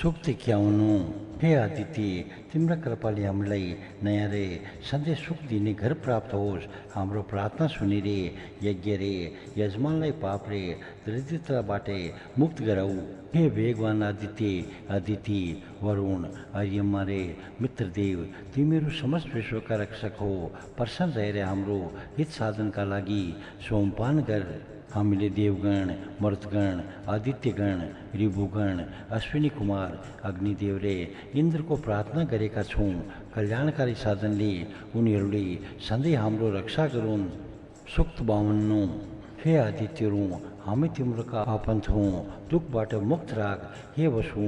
सुक्ति क्याउनु। हे अतिथि, तिम्रा कृपाले हामीलाई नयाँ रे सधैँ सुख दिने घर प्राप्त होस्। हाम्रो प्रार्थना सुनि रे यज्ञ रे यजमानलाई पाप रे दरिद्रताबाटै मुक्त गराऊ। हे वेगवान अदिति वरुण आर्यमा रे मित्रदेव, तिमीहरू समस्त विश्वका रक्षक हो। प्रसन्न रहेर हाम्रो हित साधनका लागि सोमपान गर। हामीले देवगण, मर्तगण, आदित्यगण, ऋभुगण, अश्विनी कुमार, अग्निदेव रे इन्द्रको प्रार्थना गरेका छौँ। कल्याणकारी साधनले उनीहरूले सधैँ हाम्रो रक्षा गरून्। सुक्त 52। हे आदित्यहरू, हामी तिम्रोका आफन्त हौँ, दुःखबाट मुक्त राख। हे वसु,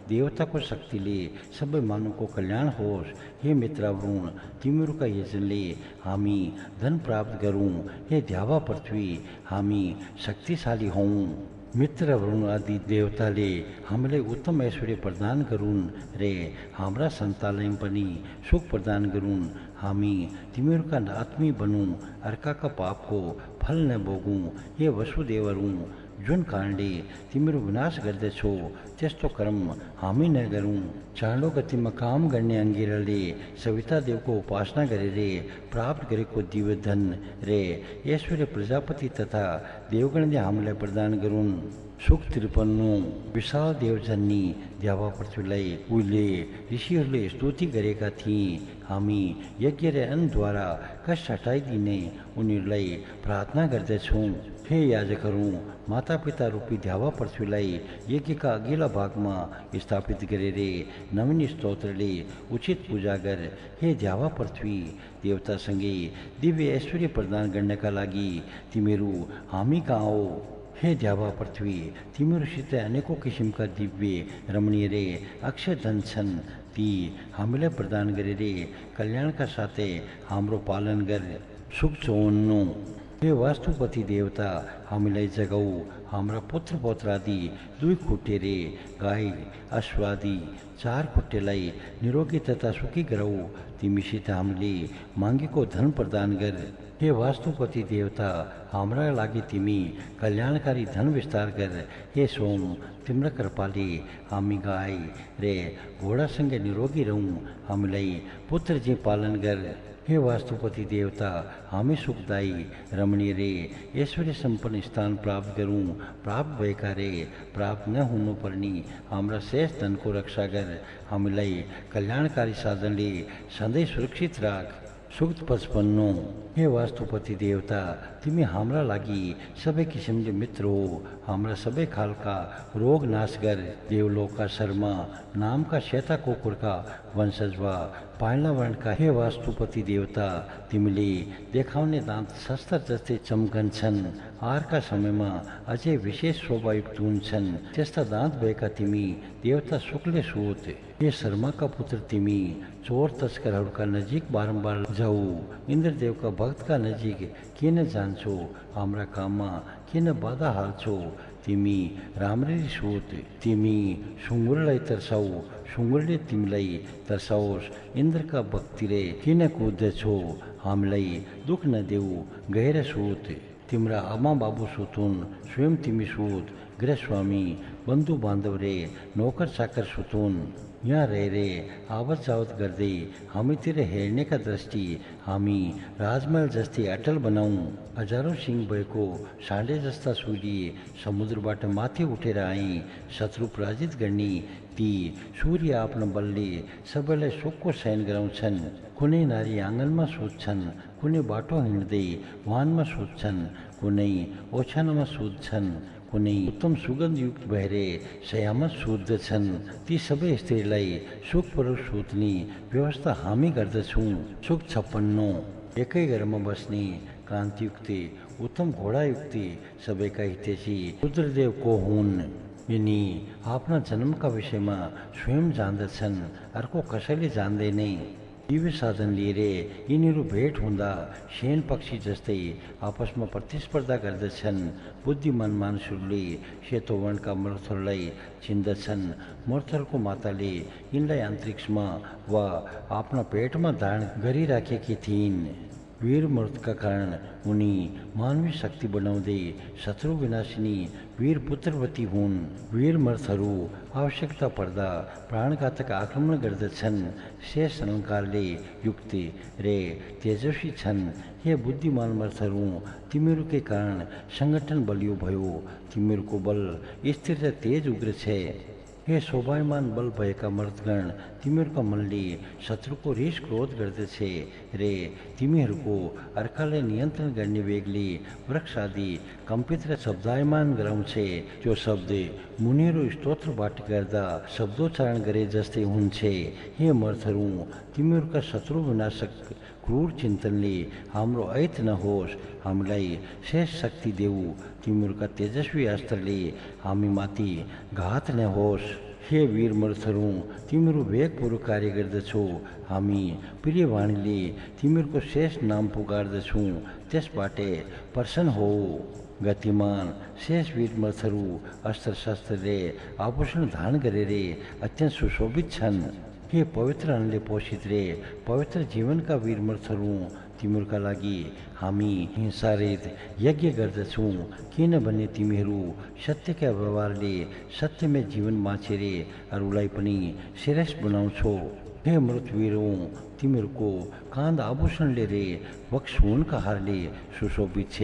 देवताको शक्तिले सबै मानवको कल्याण होस्। हे मित्रवरुण, तिमीहरूका यजनले हामी धन प्राप्त गरौँ। हे द्यावा पृथ्वी, हामी शक्तिशाली हौँ। मित्रवरुण आदि देवताले हामीलाई उत्तम ऐश्वर्य प्रदान गरून् रे हाम्रा सन्तानलाई पनि सुख प्रदान गरून्। हामी तिमीहरूका आत्मीय बनौँ, अर्काका पापको फल नभोगौँ। हे वसुदेवहरू, जुन कारणले तिमीहरू विनाश गर्दछौ त्यस्तो कर्म हामी नगरौँ। चाँडो गतिमा काम गर्ने अङ्गिराले सविता देवको उपासना गरेर प्राप्त गरेको दिव्य धन रे ऐश्वर्य प्रजापति तथा देवगणले हामीलाई प्रदान गरून्। सुख 53। विशाल देवजन्नी द्यावा पृथ्वीलाई उहिले ऋषिहरूले स्तुति गरेका थिए। हामी यज्ञ र अन्नद्वारा कष्ट हटाइदिने उनीहरूलाई प्रार्थना गर्दछौँ। हे याजकहरू, मातापिता रूपी द्यावा पृथ्वीलाई यज्ञका अघिल्ला भागमा स्थापित गरेर नवीन स्तोत्रले उचित पूजा गर। हे द्यावा पृथ्वी, देवतासँगै दिव्य ऐश्वर्य प्रदान गर्नका लागि तिमीहरू हामी कहाँ हो। हे द्यावा पृथ्वी, तिमीहरूसित अनेकौँ किसिमका दिव्य रमणीय रे अक्षय धन छन्। ती हामीलाई प्रदान गरेर कल्याणका साथै हाम्रो पालन गर। सुख 54। हे वास्तुपति देवता, हामीलाई जगाऊ। हाम्रा पुत्र पौत्रादि 2 खुट्टे रे गाई अश्वादि 4 खुट्टेलाई निरोगी तथा सुखी गराऊ। तिमीसित हामीले मागेको धन प्रदान गर। हे वास्तुपति देवता, हाम्रा लागि तिमी कल्याणकारी धन विस्तार गर। हे सोम, तिम्रा कृपाले हामी गाई रे घोडासँग निरोगी रहौँ। हामीलाई पुत्र जी पालन गर। हे वास्तुपति देवता, हामी सुखदायी रमणीय रे ऐश्वर्य सम्पन्न स्थान प्राप्त गरौँ। प्राप्त भएका रे प्राप्त नहुनुपर्ने हाम्रा शेष धनको रक्षा गर। हामीलाई कल्याणकारी साधनले सधैँ सुरक्षित राख। सुक्त 55। हे वास्तुपति देवता, तिमी हाम्रा लागि सबै किसिमले मित्र हो। हाम्रा सबै खालका रोग नाश गर। देवलोकका शर्मा नामका सेता कुकुरका वंशज वा पाइला वर्णका हे वास्तुपति देवता, तिमीले देखाउने दाँत शस्त्र जस्तै चम्कन्छन्। आहारका समयमा अझै विशेष शोभायुक्त हुन्छन्। त्यस्ता दाँत भएका तिमी देवता शुक्ल सूत। हे शर्माका पुत्र, तिमी चोर तस्करहरूका नजिक बारम्बार जाऊ। इन्द्रदेवका भक्तका नजिक किन जान्छौ? हाम्रा काममा किन बाधा हाल्छौ? तिमी राम्ररी सोध। तिमी सुँगुरलाई तर्साऊ, सुँगुरले तिमीलाई तर्साओस्। इन्द्रका भक्तिले किन कुद्दछौ? हामीलाई दुःख नदेऊ। गएर सोध। तिम्रा आमा बाबु सुतुन्, स्वयं तिमी सोध। गृहस्वामी बन्धु बान्धव रे नौकर चाकर सुतुन्। यहाँ रहेर आवत जावत गर्दै हामीतिर हेर्नेका दृष्टि हामी राजमहल जस्तै अटल बनाऊ। हजारौँ सिंह भएको साँडे जस्ता सूर्य समुद्रबाट माथि उठेर आए। शत्रु पराजित गर्ने ती सूर्य आफ्नो बलले सबैलाई सुखको शयन गराउँछन्। कुनै नारी आँगनमा सुत्छन्, कुनै बाटो हिँड्दै वाहनमा सुत्छन्, कुनै ओछ्यानमा सुत्छन्, कुनै उत्तम सुगन्धयुक्त भएर शय्यामा सुत्दछन्। ती सबै स्त्रीलाई सुखपूर्वक सुत्ने व्यवस्था हामी गर्दछौँ। सुख 56। एकै घरमा बस्ने कान्तियुक्त उत्तम घोडायुक्त सबैका हितैषी रुद्रदेव को हुन्? यिनी आफ्ना जन्मका विषयमा स्वयं जान्दछन्, अर्को कसैले जान्दैनै। दिव्य साधन लिएर यिनीहरू भेट हुँदा शेन पक्षी जस्तै आपसमा प्रतिस्पर्धा गर्दछन्। बुद्धिमान मानिसहरूले सेतो वर्णका मरुथललाई चिन्दछन्। मरुथलको माताले यिनलाई अन्तरिक्षमा वा आफ्ना पेटमा धारण गरिराखेकी थिइन्। वीर मृत्युका कारण उनी मानवीय शक्ति बढाउँदै शत्रु विनाशिनी वीर पुत्रवती हुन्। वीर मर्थहरू आवश्यकता पर्दा प्राणघातक आक्रमण गर्दछन्। शेष अलङ्कारले युक्त रे तेजस्वी छन्। हे बुद्धिमान मर्थहरू, तिमीहरूकै कारण सङ्गठन बलियो भयो। तिमीहरूको बल स्थिर र तेज उग्र छ। हे शोभायमान बल भएका मर्दगण, तिमीहरूका मनले शत्रुको रिस क्रोध गर्दछ रे तिमीहरूको अर्कालाई नियन्त्रण गर्ने वेगले वृक्ष आदि कम्पित र शब्दायमान गराउँछ। त्यो शब्द मुनिहरू स्तोत्रबाट गर्दा शब्दोच्चारण गरे जस्तै हुन्छ। हे मर्थहरू, तिमीहरूका शत्रु विनाशक क्रूर चिन्तनले हाम्रो ऐत नहोस्। हामीलाई शेष शक्ति देऊ। तिमीहरूका तेजस्वी अस्त्रले हामीमाथि घात नहोस्। हे वीर मर्थहरू, तिमीहरू वेगपूर्वक कार्य गर्दछौ। हामी प्रिय वाणीले तिमीहरूको शेष नाम पुकार्दछौँ। त्यसबाट प्रसन्न हो। गतिमान शेष वीर मर्थहरू अस्त्र शस्त्र रे आभूषण धारण गरेर अत्यन्त सुशोभित छन्। हे पवित्र अनले पोषित रे पवित्र जीवनका वीर मर्थहरू, तिमीहरूका लागि हामी हिंसारहित यज्ञ गर्दछौँ। किनभने तिमीहरू सत्यका व्यवहारले सत्यमय जीवन बाँचेर अरूलाई पनि श्रेष्ठ बनाउँछौ। हे मृतवीरौँ, तिमीहरूको कान्ध आभूषणले रे वक्षहुनका हारले सुशोभित छ।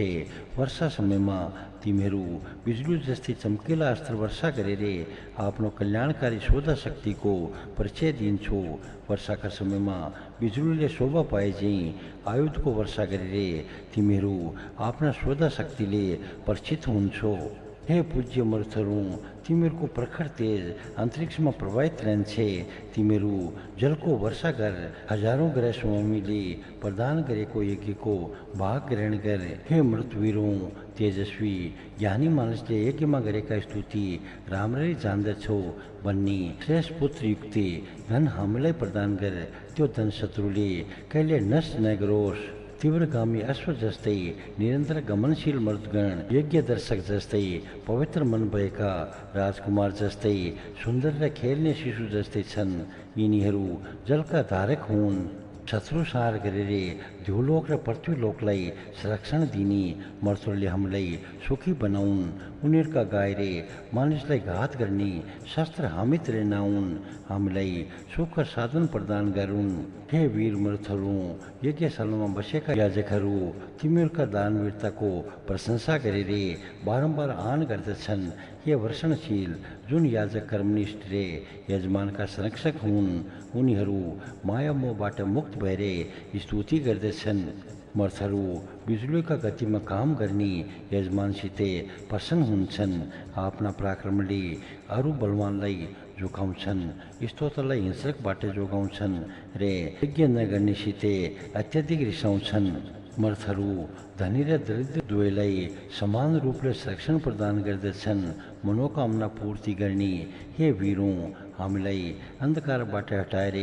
वर्षा समयमा तिमीहरू बिजुली जस्तै चम्किला अस्त्र वर्षा गरेर आफ्नो कल्याणकारी शोधा शक्तिको परिचय दिन्छौ। वर्षाका समयमा बिजुलीले शोभा पाए झैँ आयुधको वर्षा गरेर तिमीहरू आफ्ना शोधा शक्तिले परिचित हुन्छौ। हे पूज्य मर्थहरू, तिमीहरूको प्रखर तेज अन्तरिक्षमा प्रवाहित रहन्छ। तिमीहरू जलको वर्षा गर, हजारौँ ग्रह स्वामीले प्रदान गरेको यज्ञको भाग ग्रहण गर। हे मृतवीरौँ, तेजस्वी ज्ञानी मानिसले यज्ञमा गरेका स्तुति राम्ररी जान्दछौ भन्ने श्रेष्ठ पुत्र युक्त धन हामीलाई प्रदान गर। त्यो धन शत्रुले कहिले नष्ट नगरोस्। तीव्रगामी अश्व जस्तै निरन्तर गमनशील मर्दगण, यज्ञ दर्शक जस्तै पवित्र मन भएका राजकुमार जस्तै सुन्दर र खेल्ने शिशु जस्तै छन्। यिनीहरू जलका धारक हुन्। शत्रु संहार गरेर ध्युलोक र पृथ्वीलोकलाई संरक्षण दिने मर्थहरूले हामीलाई सुखी बनाउन्। उनीहरूका गाएर मानिसलाई घात गर्ने शस्त्र हामीतिर नआउन्। हामीलाई सुख साधन प्रदान गरून्। हे वीर मर्थहरू, यज्ञशालामा बसेका याजकहरू तिमीहरूका दानवीरताको प्रशंसा गरेर बारम्बार आन गर्दछन्। हे वर्षणशील जुन याजक कर्मनिष्ठ रे यजमानका संरक्षक हुन्, उनीहरू माया मोहबाट मुक्त भएर स्तुति गर्दछन्। मर्थहरू बिजुलीका गतिमा काम गर्ने यजमानसित प्रसन्न हुन्छन्। आफ्ना पराक्रमले अरू बलवानलाई जोगाउँछन्, स्तोत्रलाई हिंसकबाट जोगाउँछन् रे यज्ञ नगर्नेसित अत्यधिक रिसाउँछन्। मर्थहरू धनी र दरिद्र दुवैलाई समान रूपले संरक्षण प्रदान गर्दछन्, मनोकामना पूर्ति गर्ने। हे वीरौँ, हामीलाई अन्धकारबाट हटाएर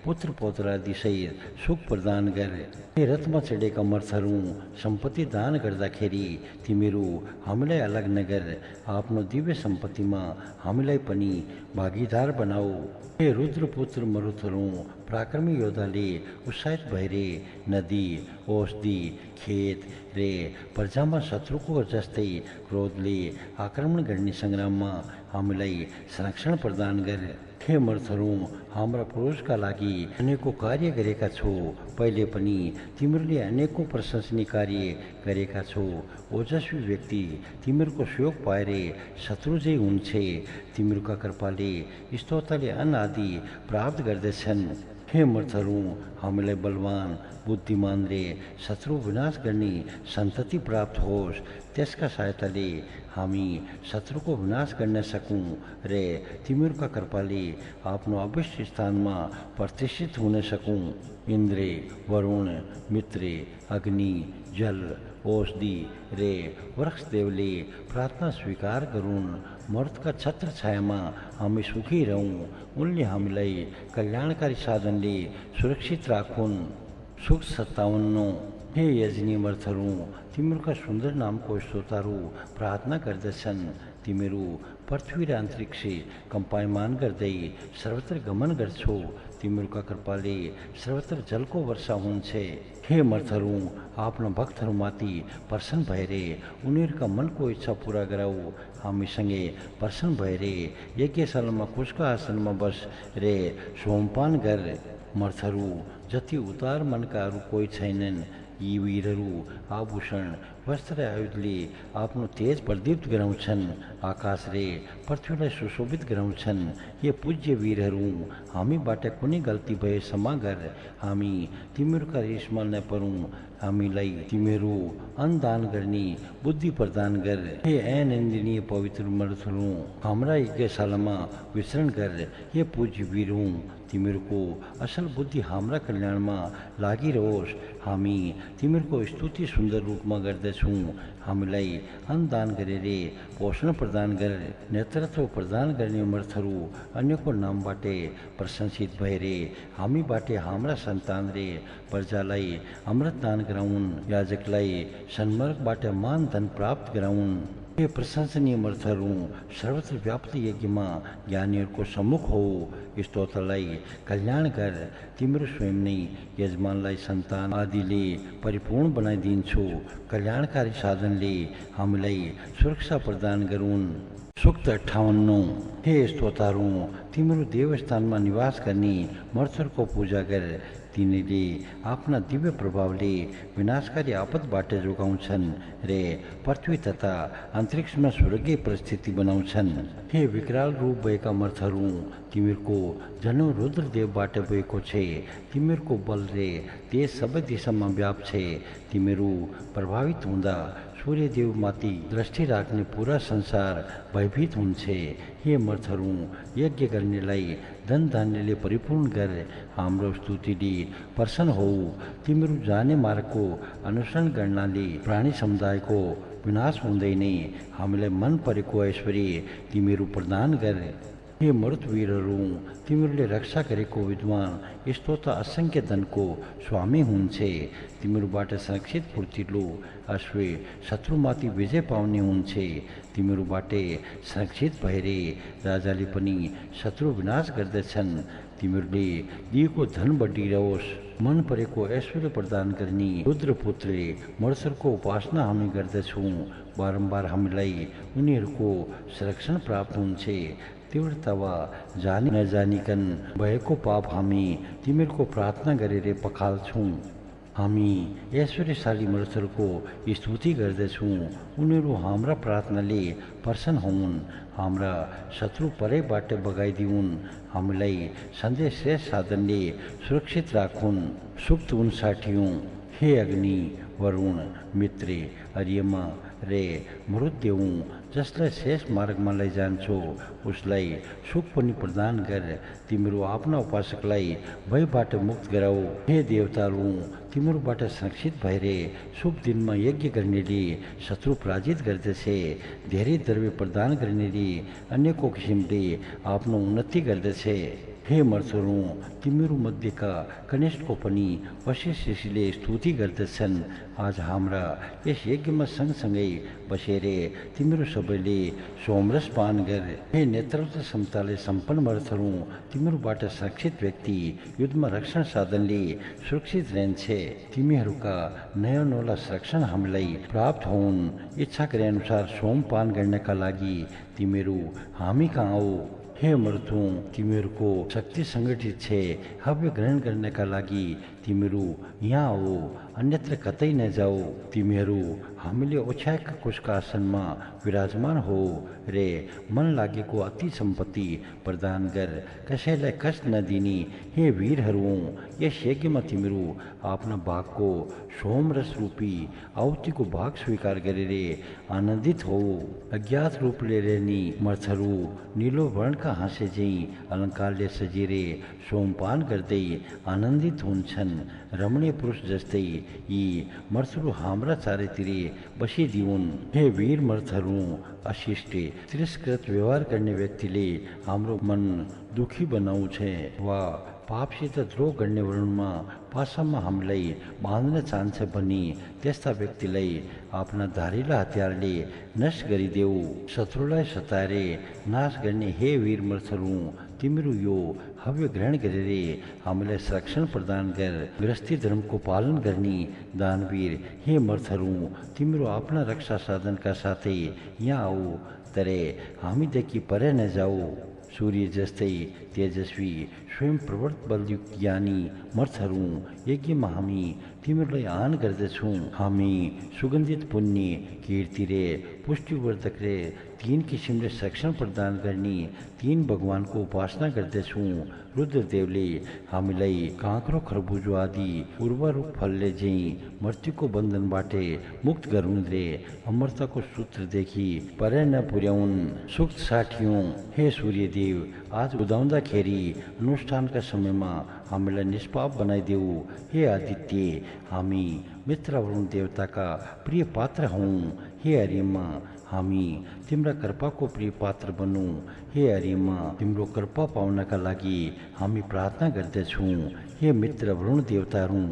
पुत्र पौत्रादिसहित सुख प्रदान गर। हे रथमा चढेका मर्थहरू, सम्पत्ति दान गर्दाखेरि तिमीहरू हामीलाई अलग नगर। आफ्नो दिव्य सम्पत्तिमा हामीलाई पनि भागीदार बनाऊ। हे रुद्रपुत्र मरुथहरू, पराक्रमी योद्धाले उत्साहित भएर नदी, औषधि, खेत रे प्रजामा शत्रुको जस्तै क्रोधले आक्रमण गर्ने सङ्ग्राममा हामीलाई संरक्षण प्रदान गर। हे मर्थहरू, हाम्रा पुरुषका लागि अनेकौँ कार्य गरेका छौ। पहिले पनि तिमीहरूले अनेकौँ प्रशंसनीय कार्य गरेका छौ। ओजस्वी व्यक्ति तिमीहरूको सहयोग पाएर शत्रुजय हुन्छ। तिमीहरूका कृपाले स्तोत्रले अन्न आदि प्राप्त गर्दछन्। हे मर्थहरू, हामीलाई बलवान, बुद्धिमान रे शत्रु विनाश गर्ने सन्तति प्राप्त होस्। त्यसका सहायताले हामी शत्रुको विनाश गर्न सकौँ रे तिमीहरूका कृपाले आफ्नो अभिष्ट स्थानमा प्रतिष्ठित हुन सकौँ। इन्द्र, वरुण, मित्र, अग्नि, जल, औषधि रे वृक्षदेवले प्रार्थना स्वीकार गरून्। मर्तका छत्र छायामा हामी सुखी रहौँ। उनले हामीलाई कल्याणकारी साधनले सुरक्षित राखुन्। सुख 57। हे यजनी मर्थहरू, तिमीहरूका सुन्दर नामको स्तोत्रहरू प्रार्थना गर्दछन्। तिमीहरू पृथ्वी र अन्तरिक्ष कम्पायमान गर्दै सर्वत्र गमन गर्छौ। तिमीहरूका कृपाले सर्वत्र जलको वर्षा हुन्छ। हे मर्थहरू, आफ्ना भक्तहरूमाथि प्रसन्न भएर उनीहरूका मनको इच्छा पूरा गराऊ। हामीसँगै प्रसन्न भएर यज्ञशालामा कुशका आसनमा बस रे सोमपान गर। मर्थहरू जति उदार मनकाहरू कोही छैनन्। यी वीरहरू आभूषण वस्त्र आयुधले आफ्नो तेज प्रदीप्त गराउँछन्। आकाश रे पृथ्वीलाई सुशोभित गराउँछन्। ये पूज्य वीरहरू, हामीबाट कुनै गल्ती भए क्षमा गर। हामी तिमीहरूका रिसमा नपरौँ। हामीलाई तिमीहरू अन्नदान गर्ने बुद्धि प्रदान गर। हे अनिन्दनीय पवित्र मर्थहरू, हाम्रा यज्ञशालामा विचरण गर। हे पूज्य वीरहरू, तिमीहरूको असल बुद्धि हाम्रा कल्याणमा लागिरहोस्। हामी तिमीहरूको स्तुति सुन्दर रूपमा गर्दछौँ। हामीलाई अन्नदान गरेर पोषण प्रदान गर। नेतृत्व प्रदान गर्ने मर्थहरू अन्यको नामबाट प्रशंसित भएर हामीबाट हाम्रा सन्तान रे प्रजालाई अमृत दान गराउन्। याजकलाई सन्मार्गबाट मान धन प्राप्त गराउन्। हे प्रशंसनीय मर्थहरू, सर्वत्र व्याप्त यज्ञमा ज्ञानीहरूको सम्मुख हो। स्तोत्रलाई कल्याण गर। तिम्रो स्वयं नै यजमानलाई सन्तान आदिले परिपूर्ण बनाइदिन्छौ। कल्याणकारी साधनले हामीलाई सुरक्षा प्रदान गरून्। सूक्त 58। हे स्तोत्रहरू, तिम्रो देवस्थानमा निवास गर्ने मर्थहरूको पूजा गर। तिनीले आफ्ना दिव्य प्रभावले विनाशकारी आपतबाट जोगाउँछन् रे पृथ्वी तथा अन्तरिक्षमा स्वर्गीय परिस्थिति बनाउँछन्। हे विकराल रूप भएका मर्थहरू, तिमीहरूको जन्म रुद्रदेवबाट भएको छ। तिमीहरूको बल रे तेज सबै दिशामा व्याप्त छ। तिमीहरू प्रभावित हुँदा सूर्यदेवमाथि दृष्टि राख्ने पूरा संसार भयभीत हुन्छ। हे मर्थहरू, यज्ञ गर्नेलाई धन धान्यले परिपूर्ण गर। हाम्रो स्तुतिले प्रसन्न हो। तिमीहरू जाने मार्गको अनुसरण गर्नाले प्राणी समुदायको विनाश हुँदैन। हामीलाई मन परेको ऐश्वर्य तिमीहरू प्रदान गर। हे मृत वीरहरू, तिमीहरूले रक्षा गरेको विद्वान स्तोत्र असङ्ख्य धनको स्वामी हुन्छ। तिमीहरूबाट संरक्षित फुर्तिलो अश्व शत्रुमाथि विजय पाउने हुन्छ। तिमीहरूबाट संरक्षित भएर राजाले पनि शत्रु विनाश गर्दछन्। तिमीहरूले दिएको धन बढिरहोस्। मन परेको ऐश्वर्य प्रदान गर्ने रुद्रपुत्र मर्थहरूको उपासना हामी गर्दछौँ। बारम्बार हामीलाई उनीहरूको संरक्षण प्राप्त हुन्छ। तीव्रता वा जानी नजानिकन भएको पाप हामी तिमीहरूको प्रार्थना गरेर पखाल्छौँ। हामी ऐश्वर्यशाली मर्थहरूको स्तुति गर्दछौँ। उनीहरू हाम्रा प्रार्थनाले प्रसन्न हुन्। हाम्रा शत्रु परैबाट बगाइदिउन्। हामीलाई सधैँ श्रेष्ठ साधनले सुरक्षित राखुन्। सूक्त 59। हे अग्नि, वरुण, मित्र, अर्यमा रे मरुदेऊ, जसलाई शेष मार्गमा लैजान्छौ उसलाई सुख पनि प्रदान गर। तिमीहरू आफ्ना उपासकलाई भयबाट मुक्त गराऊ। हे देवताहरू, तिमीहरूबाट संरक्षित भएर शुभ दिनमा यज्ञ गर्नेले शत्रु पराजित गर्दछ। धेरै द्रव्य प्रदान गर्नेले अन्यको किसिमले आफ्नो उन्नति गर्दछ। हे मर्थहरू, तिमीहरू मध्येका कनिष्ठको पनि वशिष्ठ ऋषिले स्तुति गर्दछन्। आज हाम्रा यस यज्ञमा सँगसँगै बसेर तिमीहरू सबैले सोमरस पान गर। हे नेतृत्व क्षमताले सम्पन्न मर्थहरू, तिमीहरूबाट सुरक्षित व्यक्ति युद्धमा रक्षण साधनले सुरक्षित रहन्छ। तिमीहरूका नयाँ नौला संरक्षण हामीलाई प्राप्त हुन्। इच्छा गरे अनुसार सोमपान गर्नका लागि तिमीहरू हामी कहाँ आऊ। हे मृत्यु, तिमीहरूको शक्ति सङ्गठित छ। हव्य ग्रहण गर्नका लागि तिमीहरू यहाँ आऊ, अन्यत्र कतै नजाऊ। तिमीहरू हामीले ओछ्याएका कुशका आसनमा विराजमान हो रे मन लागेको अति सम्पत्ति प्रदान गर। कसैलाई कष्ट नदिने हे वीरहरू, यस यज्ञमा तिमीहरू आफ्ना भागको सोमरस रूपी आहुतिको भाग स्वीकार गरेर आनन्दित हो। अज्ञात रूप लिएर नि मर्थहरू नीलो वर्णका हाँसे झैँ अलङ्कारले सजिएर सोमपान गर्दै आनन्दित हुन्छन्। रमणीय पुरुष जस्तै यी मर्थहरू हाम्रा चारैतिर बसिदिउन्। हे वीर मर्थहरू, अशिष्ट तिरस्कृत व्यवहार गर्ने व्यक्तिले हाम्रो मन दुखी बनाउँछ वा पापसित द्रोह गर्ने वरुणमा पासामा हामीलाई बाँध्न चाहन्छ भने त्यस्ता व्यक्तिलाई आफ्ना धारिला हतियारले नष्ट गरिदेऊ। शत्रुलाई सताएर नाश गर्ने हे वीर मर्थहरू, तिम्रो यो हव्य ग्रहण गरेर हामीलाई संरक्षण प्रदान गर। गृहस्थी धर्मको पालन गर्ने दानवीर हे मर्थहरू, तिम्रो आफ्ना रक्षा साधनका साथै यहाँ आऊ, तरे हामीदेखि पर नजाऊ। सूर्य जस्तै तेजस्वी स्वयं प्रवर्त बलयुक्त ज्ञानी मर्थहरू, यज्ञमा हामी तिमीहरूलाई आह्वान गर्दछौँ। हामी सुगन्धित पुण्य कीर्ति रे पुष्टिवर्धक रे 3 किसिमले संरक्षण प्रदान गर्ने 3 भगवानको उपासना गर्दछौँ। रुद्रदेवले हामीलाई काँक्रो खरबुजो आदि उर्वरक फलले झैँ मृत्युको बन्धनबाट मुक्त गराउन् रे अमरताको सूत्रदेखि पर नपुर्याउन्। सुक्त साठियौँ, हे सूर्यदेव, आज उदाउँदाखेरि अनुष्ठानका समयमा हामीलाई निष्पाप बनाइदेऊ। हे आदित्य, हामी मित्र वरुण देवताका प्रिय पात्र हौँ। हे हरिमा, हामी तिम्रा कृपाको प्रिय पात्र बनौँ। हे हरिमा, तिम्रो कृपा पाउनका लागि हामी प्रार्थना गर्दछौँ। हे मित्र वरुण देवताहरू,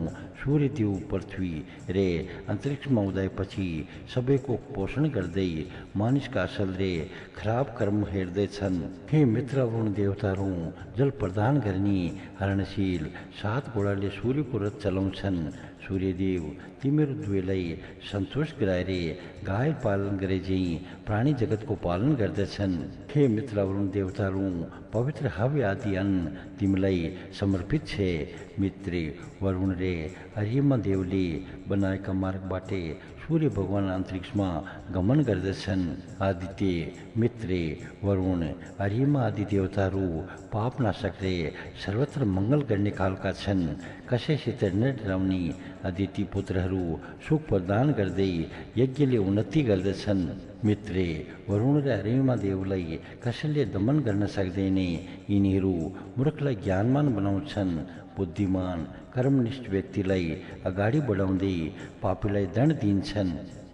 सूर्यदेव पृथ्वी रे अन्तरिक्षमा उदाएपछि सबैको पोषण गर्दै मानिसका असल रे खराब कर्म हेर्दैछन्। हे मित्र वरुण देवताहरू, जल प्रदान गर्ने हरणशील 7 घोडाले सूर्यको रथ चलाउँछन्। सूर्यदेव, तिमीहरू दुवैलाई सन्तोष गराएर गाय पालन गरे झैँ प्राणी जगतको पालन गर्दछन्। हे मित्र वरुण देवताहरू, पवित्र हव्य आदि अन्न तिमीलाई समर्पित छ। मित्र वरुण रे अर्यमा देवले बनाएका मार्गबाट सूर्य भगवान अन्तरिक्षमा गमन गर्दछन्। आदित्य, मित्र वरुण, अर्यमा आदि देवताहरू पापनाशक रे सर्वत्र मङ्गल गर्ने कालका छन्। कसैसित नडराउने अदिति पुत्रहरू सुख प्रदान गर्दै यज्ञले उन्नति गर्दछन्। मित्र वरुण र अर्यमा देवलाई कसैले दमन गर्न सक्दैन। यिनीहरू मूर्खलाई ज्ञानमान बनाउँछन्, बुद्धिमान कर्मनिष्ठ व्यक्तिलाई अगाडि बढाउँदै पापीलाई दण्ड दिन्छन्।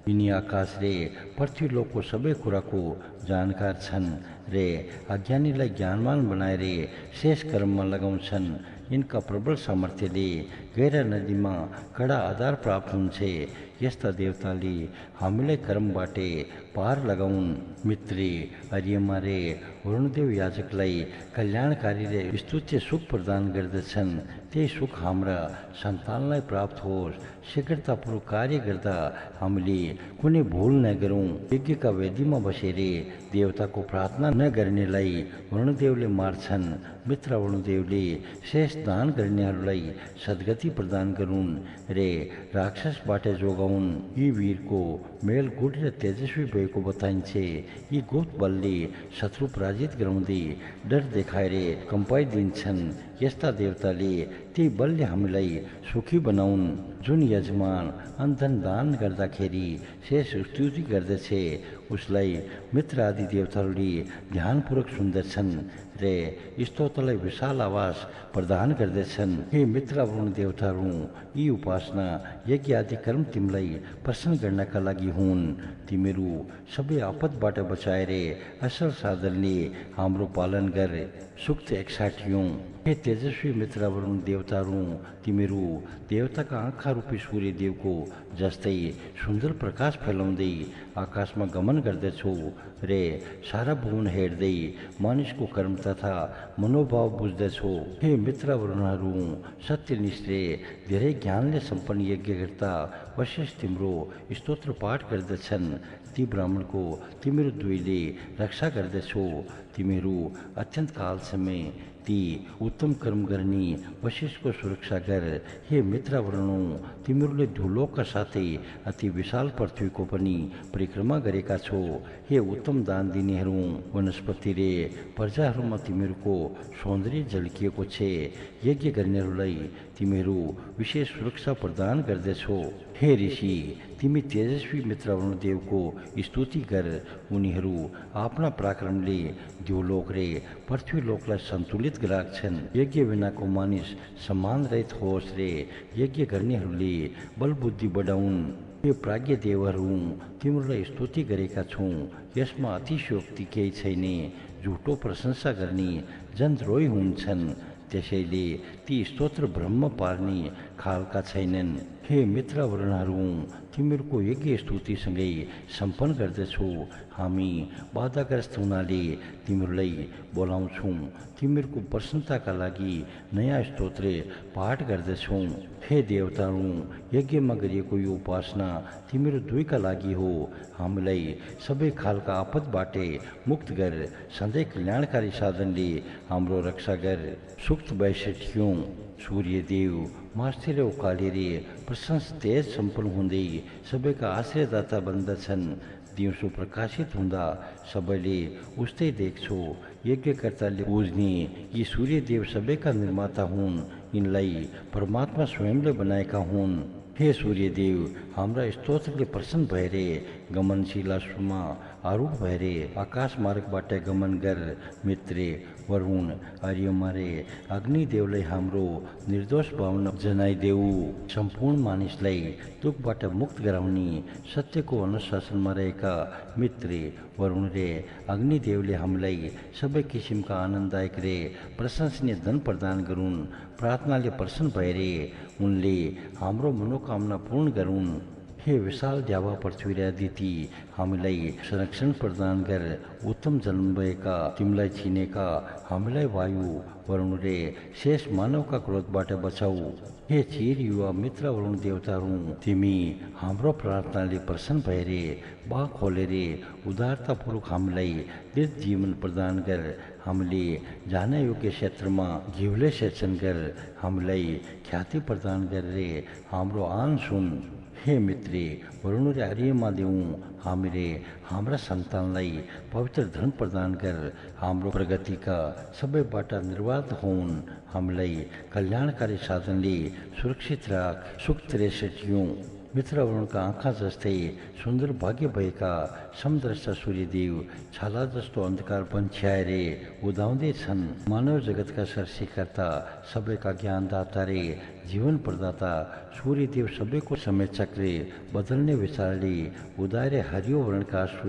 यिनी आकाश रे पृथ्वीलोकको सबै कुराको जानकार छन् रे अज्ञानीलाई ज्ञानमान बनाएर शेष कर्ममा लगाउँछन्। यिनका प्रबल सामर्थ्यले गहिरा नदीमा कडा आधार प्राप्त हुन्छ। यस्ता देवताले हामीलाई कर्मबाट पार लगाउन्। मित्र अर्यमा रे वरुणदेव याजकलाई कल्याणकारी रे स्तुत्य सुख प्रदान गर्दछन्। त्यही सुख हाम्रा सन्तानलाई प्राप्त होस्। शीघ्रतापूर्वक कार्य गर्दा हामीले कुनै भूल नगरौँ। यज्ञका वेदीमा बसेर देवताको प्रार्थना नगर्नेलाई वरुणदेवले मार्छन्। मित्र वरुणदेवले शेष दान गर्नेहरूलाई सद्गति प्रदान गरून् रे राक्षसबाट जोगाउन्। यी वीरको मेल गुढ र तेजस्वी भएको बताइन्छ। यी गुप्त बलले शत्रु पराजित गराउँदै डर देखाएर कम्पाइदिन्छन्। यस्ता देवताले त्यही बलले हामीलाई सुखी बनाउन्। जुन यजमान अन्धन दान गर्दाखेरि शेष स्तुति गर्दछ, उसलाई मित्र आदि देवताहरूले ध्यानपूर्वक सुन्दछन् रे स्तोत्रलाई विशाल आवाज प्रदान गर्दछन्। हे मित्र वरुण देवताहरू, यी उपासना यज्ञ आदि कर्म तिमीलाई प्रसन्न गर्नका लागि हुन्। तिमीहरू सबै आपतबाट बचाएर असल साधनले हाम्रो पालन गर। सुक्त 61। हे तेजस्वी मित्र वरुण देवताहरू, तिमीहरू देवताका आँखा रूपी सूर्यदेवको जस्तै सुन्दर प्रकाश फैलाउँदै आकाशमा गमन गर्दछौ रे सारा भुवन हेर्दै मानिसको कर्म तथा मनोभाव बुझ्दछौ। हे मित्र वरुणहरू, सत्यनिष्ठ रे धेरै ज्ञानले सम्पन्न यज्ञकर्ता वशिष्ठ तिम्रो स्तोत्र पाठ गर्दछन्। ती ब्राह्मणको तिमीहरू दुवैले रक्षा गर्दछौ। तिमीहरू अत्यन्त कालसम्म ती उत्तम कर्म गर्ने वशिष्ठको सुरक्षा गर। हे मित्र वरुणौ, तिमीहरूले धुलोका साथै अति विशाल पृथ्वीको पनि परिक्रमा गरेका छौ। हे उत्तम दान दिनेहरू, वनस्पति रे प्रजाहरूमा तिमीहरूको सौन्दर्य झल्किएको छ। यज्ञ गर्नेहरूलाई तिमीहरू विशेष सुरक्षा प्रदान गर्दछौ। हे ऋषि, तिमी तेजस्वी मित्र वरुणदेवको स्तुति गर। उनीहरू आफ्ना पराक्रमले देवलोक रे पृथ्वीलोकलाई सन्तुलित गराउँछन्। यज्ञ बिनाको मानिस सम्मान रहित होस् रे यज्ञ गर्नेहरूले बलबुद्धि बढाउन्। हे प्राज्ञ देवहरू, तिमीहरूलाई स्तुति गरेका छौँ। यसमा अतिशयोक्ति केही छैन। झुटो प्रशंसा गर्ने जनद्रोही हुन्छन्। त्यसैले ती स्तोत्र ब्रह्म पार्ने खालका छैनन्। हे मित्रवरुणहरू, तिमीहरूको यज्ञ स्तुतिसँगै सम्पन्न गर्दछौ। हामी बाधाग्रस्त हुनाले तिमीहरूलाई बोलाउँछौँ। तिमीहरूको प्रसन्नताका लागि नयाँ स्तोत्र पाठ गर्दछौँ। हे देवताहरू, यज्ञमा गरिएको यो उपासना तिमीहरू दुईका लागि हो। हामीलाई सबै खालका आपतबाट मुक्त गर, सधैँ कल्याणकारी साधनले हाम्रो रक्षा गर। सुक्त 62। सूर्यदेव मास्तिर उकालेर प्रशंस तेज सम्पन्न हुँदै सबैका आश्रयदाता बन्दछन्। दिउँसो प्रकाशित हुँदा सबैले उस्तै देख्छौ। यज्ञकर्ताले बुझ्ने यी सूर्यदेव सबैका निर्माता हुन्। यिनलाई परमात्मा स्वयंले बनाएका हुन्। हे सूर्यदेव, हाम्रा स्तोत्रले प्रसन्न भएर गमनशील अश्वमा आरूढ भएर आकाश मार्गबाट गमन गर। मित्र वरुण, आर्यमा रे अग्निदेवलाई हाम्रो निर्दोष भावना जनाइदेऊ। सम्पूर्ण मानिसलाई दुःखबाट मुक्त गराउने सत्यको अनुशासनमा रहेका मित्र वरुण रे अग्निदेवले हामीलाई सबै किसिमका आनन्ददायक रे प्रशंसनीय धन प्रदान गरून्। प्रार्थनाले प्रसन्न भएर उनले हाम्रो मनोकामना पूर्ण गरून्। हे विशाल द्यावा पृथ्वी र अदिति, हामीलाई संरक्षण प्रदान गर। उत्तम जन्म भएका तिमीलाई चिनेका हामीलाई वायु वरुण रे शेष मानवका क्रोधबाट बचाऊ। हे चिर युवा मित्र वरुण देवताहरू, तिमी हाम्रो प्रार्थनाले प्रसन्न भएर बाघ खोलेर उदारतापूर्वक हामीलाई दीर्घ जीवन प्रदान गर। हामीले जान योग्य क्षेत्रमा घिउले सेचन गर। हामीलाई ख्याति प्रदान गरेर हाम्रो आन सुन। हे मित्र वरुण रे आर्यमा देऊ, हामीले हाम्रा सन्तानलाई पवित्र धन प्रदान गर। हाम्रो प्रगतिका सबै बाटा निर्वाध हुन्। हामीलाई कल्याणकारी साधनले सुरक्षित राख। सुख 63। मित्र वरुणका आँखा जस्तै सुन्दर भाग्य भएका समद्रष्टा सूर्यदेव छाला जस्तो अन्धकार पन्छ्याएर उदाउँदै छन्। मानव जगतका सृष्टिकर्ता, सबैका ज्ञानदाता रे जीवन प्रदाता सूर्यदेव सबैको समय चक्र बदल्ने विचारले उदाएर हरियो वर्णका अश्व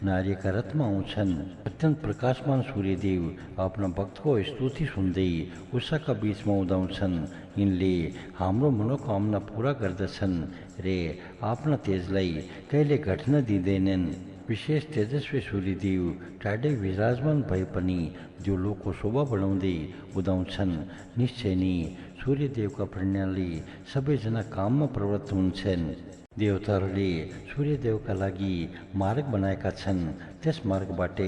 नारीका रथमा आउँछन्। अत्यन्त प्रकाशमान सूर्यदेव आफ्ना भक्तको स्तुति सुन्दै उषाका बीचमा उदाउँछन्। यिनले हाम्रो मनोकामना पूरा गर्दछन् रे आफ्ना तेजलाई कहिले घट्न दिँदैनन्। विशेष तेजस्वी सूर्यदेव टाढै विराजमान भए पनि ज्योलोको शोभा बढाउँदै उदाउँछन्। निश्चय नै सूर्यदेवका प्रेरणाले सबैजना काममा प्रवृत्त हुन्छन्। देवताहरूले सूर्यदेवका लागि मार्ग बनाएका छन्। त्यस मार्गबाट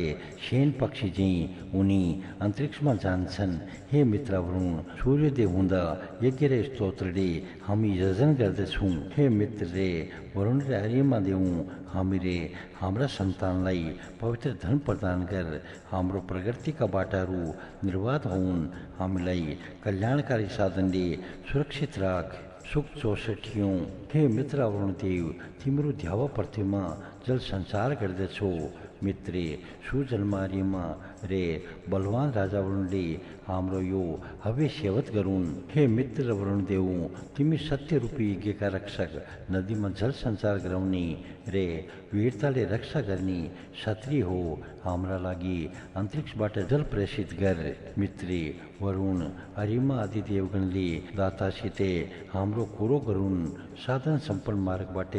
शेन पक्षी झैँ उनी अन्तरिक्षमा जान्छन्। हे मित्रहरू, सूर्यदेव हुँदा यज्ञ र स्तोत्रले हामी यजन गर्दछौँ। हे मित्र रे वरुण रे आर्यमा देऊ, हामीले हाम्रा सन्तानलाई पवित्र धन प्रदान गर। हाम्रो प्रगतिका बाटाहरू निर्वाध हुन्। हामीलाई कल्याणकारी साधनले सुरक्षित राख। सुख 64। हे मित्र वरुण देव, तिम्रो द्यावा पृथ्वीमा जल सञ्चार गर्दछौ। मित्र सुजलमार्यमा रे बलवान राजा वरुणले हाम्रो यो हवे सेवत गरून्। हे मित्र वरुण देव, तिमी सत्य रूपी यज्ञका रक्षक, नदीमा जल सञ्चार गराउने रे वीरताले रक्षा गर्ने क्षत्रिय हो। हाम्रा लागि अन्तरिक्षबाट जल प्रेषित गर। मित्र वरुण आर्यमा आदि देवगणले दातासित हाम्रो कुरो गरून्। साधन सम्पन्न मार्गबाट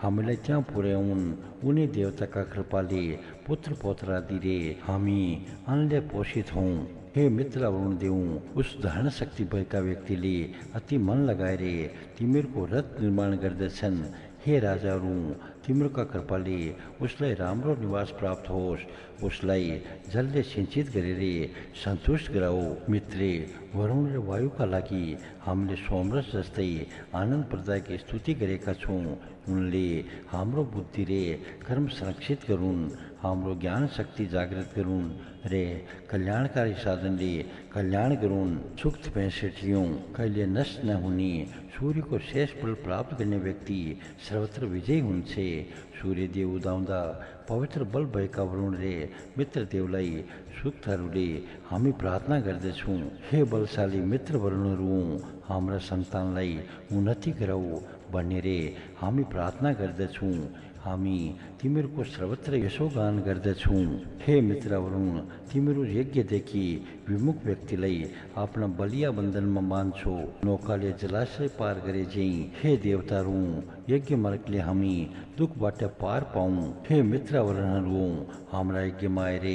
हामीलाई त्यहाँ पुर्याउन्। उनी देवताका कृपाले पुत्र पौत्रादि रे हामी अनले पोषित हौँ। हे मित्र वरुण देऊ, उस धारण शक्ति भएका व्यक्तिले अति मन लगाएर तिमीहरूको रथ निर्माण गर्दछन्। हे राजाहरू, तिमीहरूका कृपाले उसलाई राम्रो निवास प्राप्त होस्। उसलाई जलले सिंचित गरेर सन्तुष्ट गराऊ। मित्र वरुण र वायुका लागि हामीले सोमरस जस्तै आनन्दप्रदायक स्तुति गरेका छौँ। उनले हाम्रो बुद्धि रे कर्म संरक्षित गरून्। हाम्रो ज्ञान शक्ति जागृत गरून् रे कल्याणकारी साधनले कल्याण गरून्। सुख 65। कहिले नष्ट नहुने सूर्यको शेष बल प्राप्त गर्ने व्यक्ति सर्वत्र विजयी हुन्छ। सूर्यदेव उदाउँदा पवित्र बल भएका वरुण रे मित्रदेवलाई सुक्तहरूले हामी प्रार्थना गर्दछौँ। हे बलशाली मित्र वरुणहरू, हाम्रा सन्तानलाई उन्नति गराऊ भनेर हामी प्रार्थना गर्दछौँ। हामी तिमीहरूको सर्वत्र यशोगान गर्दछौँ। हे मित्र वरुण, तिमीहरू यज्ञदेखि विमुख व्यक्तिलाई आफ्ना बलिया बन्धनमा बाँध्छौ। नौकाले जलाशय पार गरे झैँ हे देवताहरू यज्ञ मार्गले हामी दुखबाट पार पाऊँ। हे मित्रवरणहरू हाम्रा यज्ञमा आएर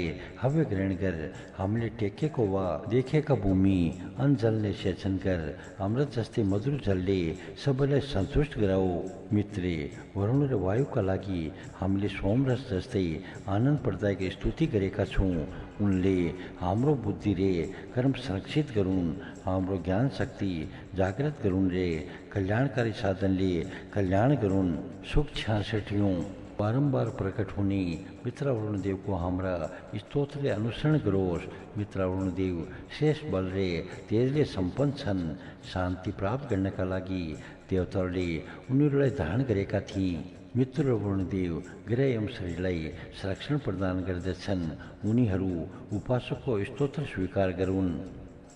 हव्य ग्रहण गर। हामीले टेकेको वा देखेका भूमि अनजलले सेचन कर। अमृत जस्तै मधुर जलले सबैलाई सन्तुष्ट गराऊ। मित्रे वरुण र वायुका लागि हामीले सोमरस जस्तै आनन्द प्रदायक स्तुति गरेका छौँ। उनले हाम्रो बुद्धि रे कर्म संरक्षित गरून्, हाम्रो ज्ञान शक्ति जागृत गरून् रे कल्याणकारी साधनले कल्याण गरून्। सुख 66 बारम्बार प्रकट हुने मित्र वरुणदेवको हाम्रा स्तोत्रले अनुसरण गरोस्। मित्र वरुणदेव शेष बल रे तेजले सम्पन्न छन्। शान्ति प्राप्त गर्नका लागि देवताहरूले उनीहरूलाई धारण गरेका थिए। मित्र वरुणदेव गृह एवं शरीरलाई संरक्षण प्रदान गर्दछन्। उनीहरू उपासकको स्तोत्र स्वीकार गरून्।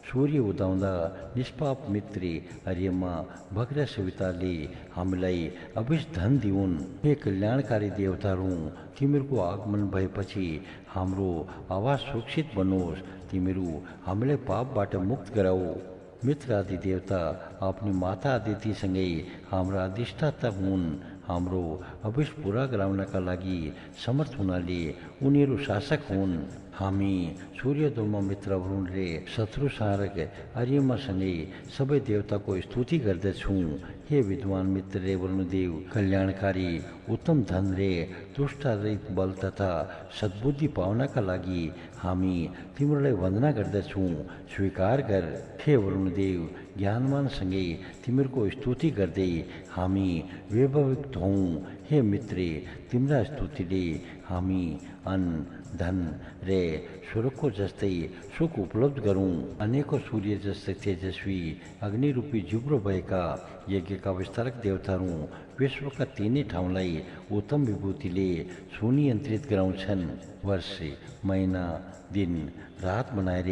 सूर्य उदाउँदा निष्पाप मित्री अर्यमा भग्र सविताले हामीलाई अभिष्ट धन दिउन्। हे कल्याणकारी देवताहरू तिमीहरूको आगमन भएपछि हाम्रो आवास सुरक्षित बनोस्। तिमीहरू हामीलाई पापबाट मुक्त गराऊ। मित्र आदि देवता आफ्नी माता अदितिसँगै हाम्रा अधिष्ठाता हुन्। हाम्रो अभिष्ट पूरा गराउनका लागि समर्थ हुनाले उनीहरू शासक हुन्। हामी सूर्यदोमा मित्र वरुण रे शत्रु सारक अर्यमासँगै सबै देवताको स्तुति गर्दछौँ। हे विद्वान मित्र रे वरुणदेव कल्याणकारी उत्तम धन रे दुष्टरहित बल तथा सद्बुद्धि पाउनका लागि हामी तिमीलाई वन्दना गर्दछौँ। स्वीकार गर। हे वरुणदेव ज्ञानवानसँगै तिमीहरूको स्तुति गर्दै हामी वैभवित हौँ। हे मित्रे तिम्रा स्तुतिले हामी अन्न धन रे सुरको जस्तै सुख उपलब्ध गरौँ। अनेकौं सूर्य जस्तै तेजस्वी अग्निरूपी जिब्रो भएका यज्ञका विस्तारक देवताहरू विश्वका तीनै ठाउँलाई उत्तम विभूतिले सुनियन्त्रित गराउँछन्। वर्ष महिना दिन रात बनाएर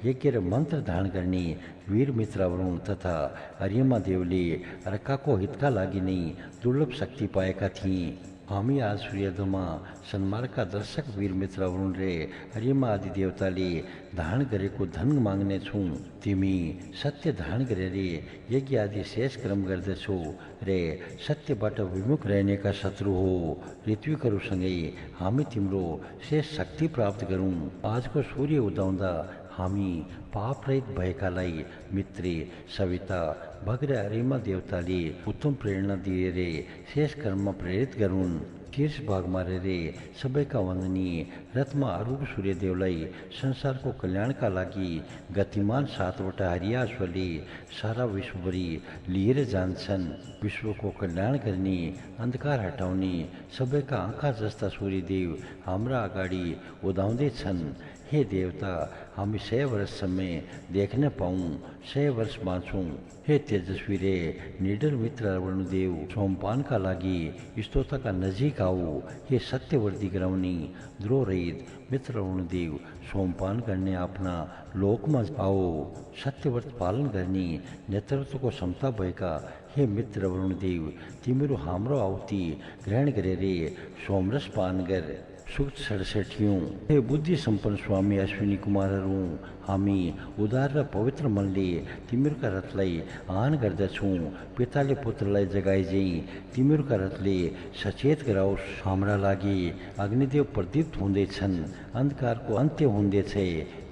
यज्ञ र मन्त्र धारण गर्ने वीर मित्र वरुण तथा अर्यमा देवले अर्काको हितका लागि नै दुर्लभ शक्ति पाएका थिए। हामी आज सूर्यदोमा सन्मार्गका दर्शक वीर मित्र वरुण रे अर्यमा आदि देवताले धारण गरेको धन माग्ने छौँ। तिमी सत्य धारण गरेर यज्ञ आदि शेष कर्म गर्दछौ रे सत्यबाट विमुख रहनेका शत्रु हो ऋत्विकहरूसँगै हामी तिम्रो शेष शक्ति प्राप्त गरौँ। आजको सूर्य उदाउँदा हामी पापरहित भएकालाई मित्रे सविता भग्र अर्यमा देवताले उत्तम प्रेरणा दिएर शेष कर्ममा प्रेरित गरून्। शीर्ष भागमा रहेर सबैका वन्दनीय रथमा आरूढ सूर्यदेवलाई संसारको कल्याणका लागि गतिमान 7वटा हरियाश्वले सारा विश्वभरि लिएर जान्छन्। विश्वको कल्याण गर्ने अन्धकार हटाउने सबैका आँखा जस्ता सूर्यदेव हाम्रा अगाडि उदाउँदै छन्। हे देवता हामी 100 वर्षसम्म देख्न पाऊँ, 100 वर्ष बाँचौँ। हे तेजस्वी रे निडर मित्र वरुणदेव सोमपानका लागि स्तोत्रका नजिक आओ। हे सत्यवर्ती गराउने द्रोहरहित मित्र वरुणदेव सोमपान गर्ने आफ्ना लोकमा आओ। सत्यव्रत पालन गर्ने नेतृत्वको क्षमता भएका हे मित्र वरुणदेव तिमीहरू हाम्रो आहुति ग्रहण गरेर सोमरस पान गर। सुख 67 हे बुद्धि सम्पन्न स्वामी अश्विनी कुमारहरू हामी उदार र पवित्र मनले तिमीहरूका रथलाई आह्वान गर्दछौँ। पिताले पुत्रलाई जगाएझै तिमीहरूका रथले सचेत गराओस्। हाम्रा लागि अग्निदेव प्रदीप्त हुँदैछन्। अन्धकारको अन्त्य हुँदैछ।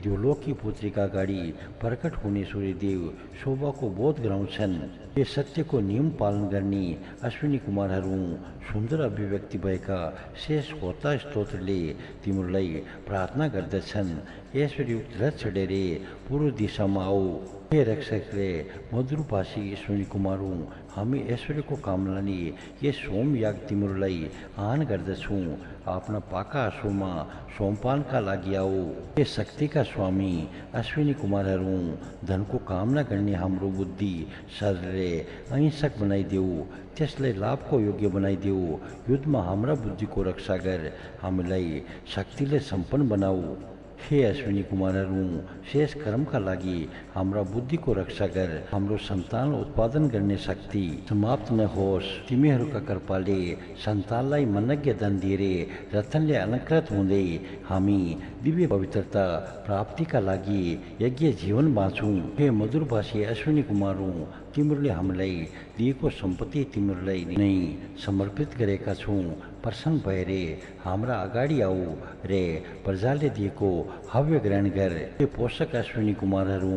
द्योलोकी पुत्रीका अगाडि प्रकट हुने सूर्यदेव शोभाको बोध गराउँछन्। यो सत्यको नियम पालन गर्ने अश्विनी कुमारहरू सुन्दर अभिव्यक्ति भएका शेष होता स्तोत्रले तिमीहरूलाई प्रार्थना गर्दछन्। ऐश्वर्ययुक्त रथ चढेर पूर्व दिशामा आओ। हे रक्षकले मधुरभाषी अश्विनी कुमारहरू हामी ऐश्वर्यको कामनाले यस सोमयाग तिमीहरूलाई आह्वान गर्दछौँ। आफ्ना पाका आँसुमा सोमपानका लागि आओ। हे शक्तिका स्वामी अश्विनी कुमारहरू धनको कामना गर्ने हाम्रो बुद्धि सरले अहिंसक बनाइदेऊ। त्यसलाई लाभको योग्य बनाइदेऊ। युद्धमा हाम्रा बुद्धिको रक्षा गर। हामीलाई शक्तिले सम्पन्न बनाऊ। हे अश्विनी कुमारहरू शेष कर्मका लागि हाम्रा बुद्धिको रक्षा गर। हाम्रो सन्तान उत्पादन गर्ने शक्ति समाप्त नहोस्। तिमीहरूका कृपाले सन्तानलाई मनज्ञ दान दिएर रतनले अलङ्कृत हुँदै हामी दिव्य पवित्रता प्राप्तिका लागि यज्ञ जीवन बाँचौँ। हे मधुरभाषी अश्विनी कुमारहरू, तिमीहरूले हामीलाई दिएको सम्पत्ति तिमीहरूलाई नै समर्पित गरेका छौँ। प्रसन्न भएर हाम्रा अगाडि आऊ रे प्रजाले दिएको हव्य ग्रहण गर। हे पोषक अश्विनी कुमारहरू,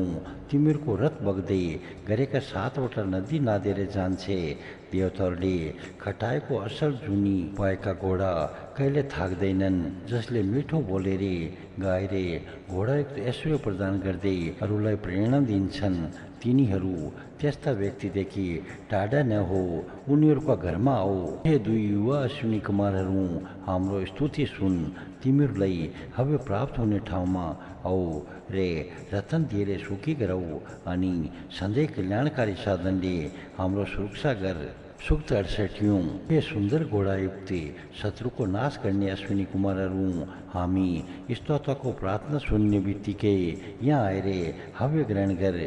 तिमीहरूको रथ बग्दै गरेका 7वटा नदी नादेर जान्छे। देवताहरूले खटाएको असल जुनी भएका घोडा कहिले थाक्दैनन्, जसले मिठो बोलेर गाएर घोडायुक्त ऐश्वर्य प्रदान गर्दै अरूलाई प्रेरणा दिन्छन्। तिनीहरू त्यस्ता व्यक्तिदेखि टाढा नहो, उनीहरूका घरमा आऊ। हे दुई युवा अश्विनी कुमारहरू, हाम्रो स्तुति सुन। तिमीहरूलाई हव्य प्राप्त हुने ठाउँमा आऊ रे रतन दिएर सुखी गराऊ अनि सधैँ कल्याणकारी साधनले हाम्रो सुरक्षा गर। सूक्त 68। हे सुन्दर घोडायुक्त शत्रुको नाश गर्ने अश्विनी कुमारहरू, हामी स्तोत्रको प्रार्थना सुन्ने बित्तिकै यहाँ आएर हव्य ग्रहण गर।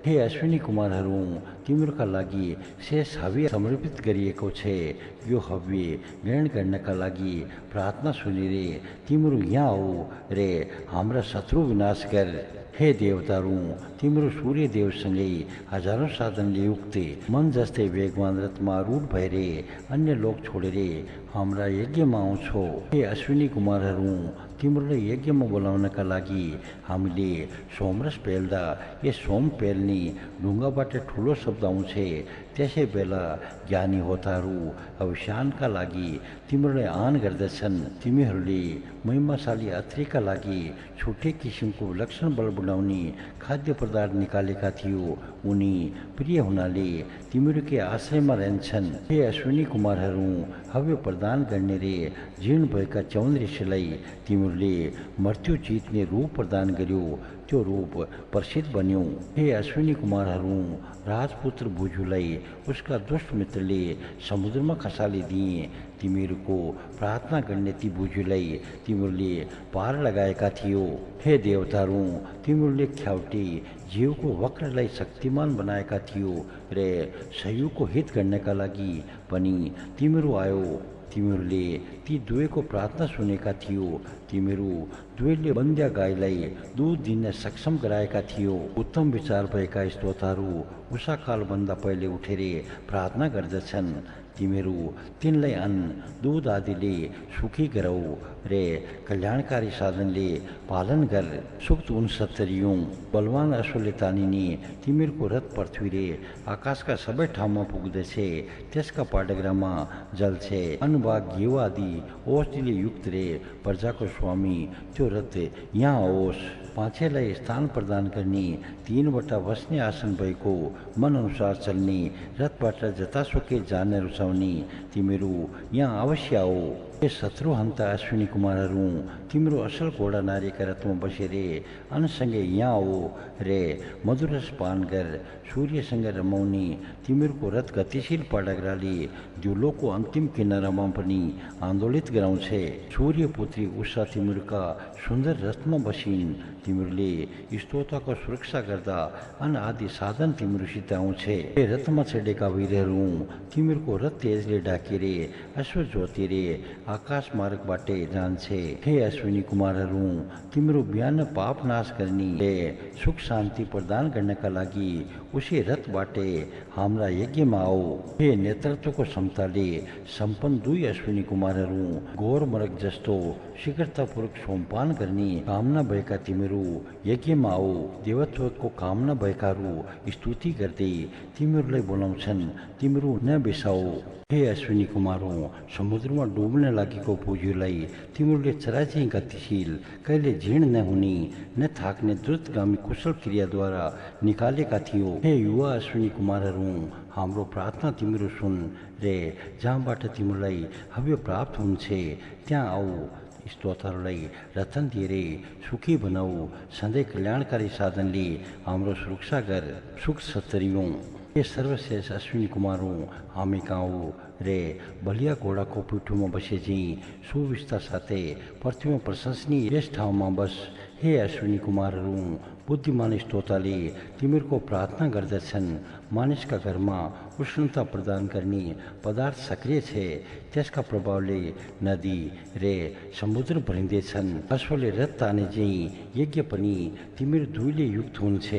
हे अश्विनी कुमारहरू, तिमीहरूका लागि शेष हव्य समर्पित गरिएको छ। यो हव्य ग्रहण गर्नका लागि प्रार्थना सुनेर तिमीहरू यहाँ आऊ रे हाम्रा शत्रु विनाश गर। हे देवताहरू, तिम्रो सूर्य देवसँगै हजारौँ साधनले युक्त मन जस्तै वेगवान रथमा रूढ भएर अन्य लोक छोडेर हाम्रा यज्ञमा आउँछौ। हे अश्विनी कुमारहरू, तिमीहरूलाई यज्ञमा बोलाउनका लागि हामीले सोमरस पेल्दा यस सोम पेल्ने ढुङ्गाबाट ठुलो शब्द आउँछ। त्यसै बेला ज्ञानी होताहरू अभिशानका लागि तिमीहरूलाई आह्वान गर्दछन्। तिमीहरूले महिमाशाली अत्रीका लागि छुट्टै किसिमको विलक्षण बल बढाउने खाद्य पदार्थ निकालेका थियो। उनी प्रिय हुनाले तिमीहरूकै आश्रयमा रहन्छन्। हे अश्विनी कुमारहरू, हव्य प्रदान गर्ने रे जीर्ण भएका 54 ऋषिलाई तिमीहरूले मृत्यु जित्ने रूप प्रदान गर्यो। त्यो रूप प्रसिद्ध बन्यो। हे अश्विनी कुमारहरू, राजपुत्र भुजुलाई उसका दुष्ट मित्रले समुद्रमा खसालिदिए। तिमीहरूको प्रार्थना गर्ने ती भुजुलाई तिमीहरूले पार लगाएका थियो। हे देवताहरू, तिमीहरूले ख्याउटी जीवको वक्रलाई शक्तिमान बनाएका थियो रे सहयोगको हित गर्नका लागि पनि तिमीहरू आयो। तिमीहरूले ती दुवैको प्रार्थना सुनेका थियो। तिमीहरू दुवैले बन्ध्या गाईलाई दूध दिन सक्षम गराएका थियो। उत्तम विचार भएका स्तोत्रहरू उषाकालभन्दा पहिले उठेर प्रार्थना गर्दछन्। तिमीहरू तिनलाई अन्न दूध आदिले सुखी गराऊ रे कल्याणकारी साधनले पालन गर। सूक्त 69। बलवान अश्वले तानिने तिमीहरूको रथ पृथ्वी रे आकाशका सबै ठाउँमा पुग्दछ। त्यसका पाडग्रामा जल्छ। अन्नभाग घिउ आदि औषधिले युक्त रे प्रजाको स्वामी त्यो रथ यहाँ आओस्। पाछेलाई स्थान प्रदान गर्ने 3वटा बस्ने आसन भएको मन अनुसार चल्ने रथबाट जतासुकै जान रुचाउने तिमीहरू यहाँ अवश्य आओ। हे शत्रुहन्ता अश्विनी कुमारहरू, तिम्रो असल घोडा नारीका रथमा बसेर अन्नसँगै यहाँ आओ रे मधुरस पान गर। सूर्यसँग रमाउने तिमीहरूको रथ गतिशील पाडग्राले दिउलोको अन्तिम किनारामा पनि आन्दोलित गराउँछ। सूर्यपुत्री उषा तिमीहरूका सुन्दर रथमा बसिन्। तिमीहरूले स्तोत्रको सुरक्षा गर्दा अन्न आदि साधन तिमीहरूसित आउँछ। हे रथमा चढेका वीरहरू, तिमीहरूको रथ तेजले ढाकेर अश्व जोतेर आकाश मार्गबाट जान्छ। हे अश्विनी कुमारहरू, तिम्रो बिहान पाप नाश गर्ने सुख शान्ति प्रदान गर्नका लागि उसी रथबाट हाम्रा यज्ञमा आओ। हे नेतृत्वको क्षमताले सम्पन्न दुई अश्विनी कुमारहरू, घोर मर्ग जस्तो शीघ्रतापूर्वक सोमपान गर्ने कामना भएका तिमीहरू यज्ञमा आओ। देवत्वको कामना भएकाहरू स्तुति गर्दै तिमीहरूलाई बोलाउँछन्, तिमीहरू नबिसाओ। हे अश्विनी कुमारहरू, समुद्रमा डुब्न लागेको पुँजीलाई तिमीहरूले चराचै गतिशील, कहिले जीर्ण नहुने न थाक्ने द्रुतगामी कुशल क्रियाद्वारा निकालेका थियो। हे युवा अश्विनी कुमारहरू, हाम्रो प्रार्थना तिमीहरू सुन रे जहाँबाट तिमीलाई हव्य प्राप्त हुन्छ त्यहाँ आऊ। स्तोत्रहरूलाई रतन दिएर सुखी बनाऊ। सधैँ कल्याणकारी साधनले हाम्रो सुरक्षा गर। सुख 70। हे सर्वश्रेष्ठ अश्विनी कुमारों हामी कहाँ रे बलिया घोडाको पिठोमा बसे झैँ सुविस्ता साथै पृथ्वीमा प्रशंसनीय यस ठाउँमा बस। हे अश्विनी कुमारहरू, बुद्धिमान स्तोताले तिमीहरूको प्रार्थना गर्दछन्। मानिसका घरमा उष्णता प्रदान गर्ने पदार्थ सक्रिय छ, त्यसका प्रभावले नदी रे समुद्र भरिँदैछन्। अश्वले रथ ताने झैँ यज्ञ पनि तिमीहरू दुईले युक्त हुन्छ।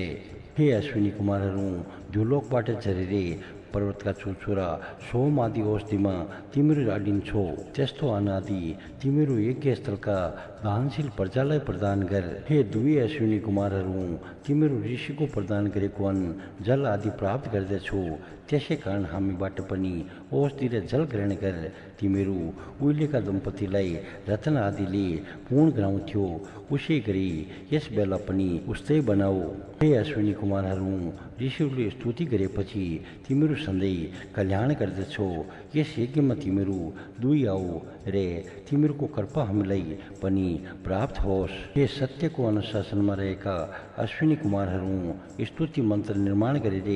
हे अश्विनी कुमारहरू, ध्युलोकबाट झरेरे पर्वतका चुचुरा सोम आदि औषधिमा तिमीहरू अडिन्छौ, त्यस्तो अनादि तिमीहरू यज्ञ स्थलका दानशील प्रजालाई प्रदान गर। हे दुवै अश्विनी कुमारहरू, तिमीहरू ऋषिको प्रदान गरेको अन्न जल आदि प्राप्त गर्दछौ, त्यसै कारण हामीबाट पनि औषधि र जल ग्रहण गर। तिमीहरू उहिलेका दम्पतिलाई रत्न आदिले पूर्ण गराउँथ्यो, उसै गरी यस बेला पनि उस्तै बनाऊ। हे अश्विनी कुमारहरू, ऋषिहरूले स्तुति गरेपछि तिमीहरू सधैँ कल्याण गर्दछौ। यस यज्ञमा तिमीहरू दुई आऊ रे तिमीहरूको कृपा हामीलाई पनि प्राप्त होस्। हे सत्यको अनुशासनमा रहेका अश्विनी कुमारहरू, स्तुति मन्त्र निर्माण गरेर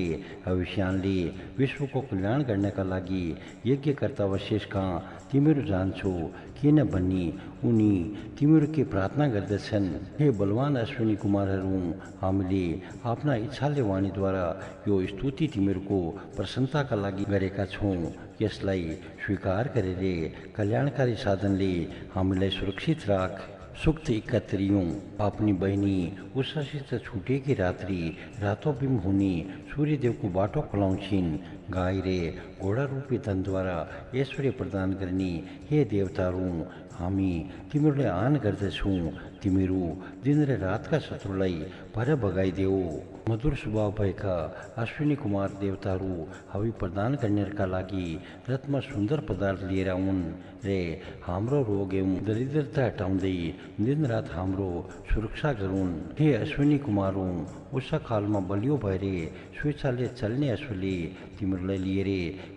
हविष्यानले विश्वको कल्याण गर्नका लागि यज्ञकर्ता वशेष कहाँ तिमीहरू जान्छौ, किनभने उनी तिमीहरूकै प्रार्थना गर्दछन्। हे बलवान अश्विनी कुमारहरू, हामीले आफ्ना इच्छाले वाणीद्वारा यो स्तुति तिमीहरूको प्रसन्नताका लागि गरेका छौँ। यसलाई स्वीकार गरेर कल्याणकारी साधनले हामीलाई सुरक्षित राख। सूक्त 71। अपनी बहिनी उषासित छुटेकी रात्रि रातोबिम हुने सूर्यदेवको बाटो खुलाउँछिन्। गाई रे घोडा रूपी धनद्वारा ऐश्वर्य प्रदान गर्ने हे देवताहरू, हामी तिमीहरूलाई आह्वान गर्दछौँ, तिमीहरू दिन र रातका शत्रुलाई पर भगाइदेऊ। मधुर स्वभाव भएका अश्विनी कुमार देवताहरू हवि प्रदान गर्नेहरूका लागि रथमा सुन्दर पदार्थ लिएर आउन् रे हाम्रो रोग एवं दरिद्रता हटाउँदै दिनरात हाम्रो सुरक्षा गरून्। हे अश्विनी कुमारौँ, उषा कालमा बलियो भएर स्वेच्छाले चल्ने अश्वले तिमीहरूलाई लिएर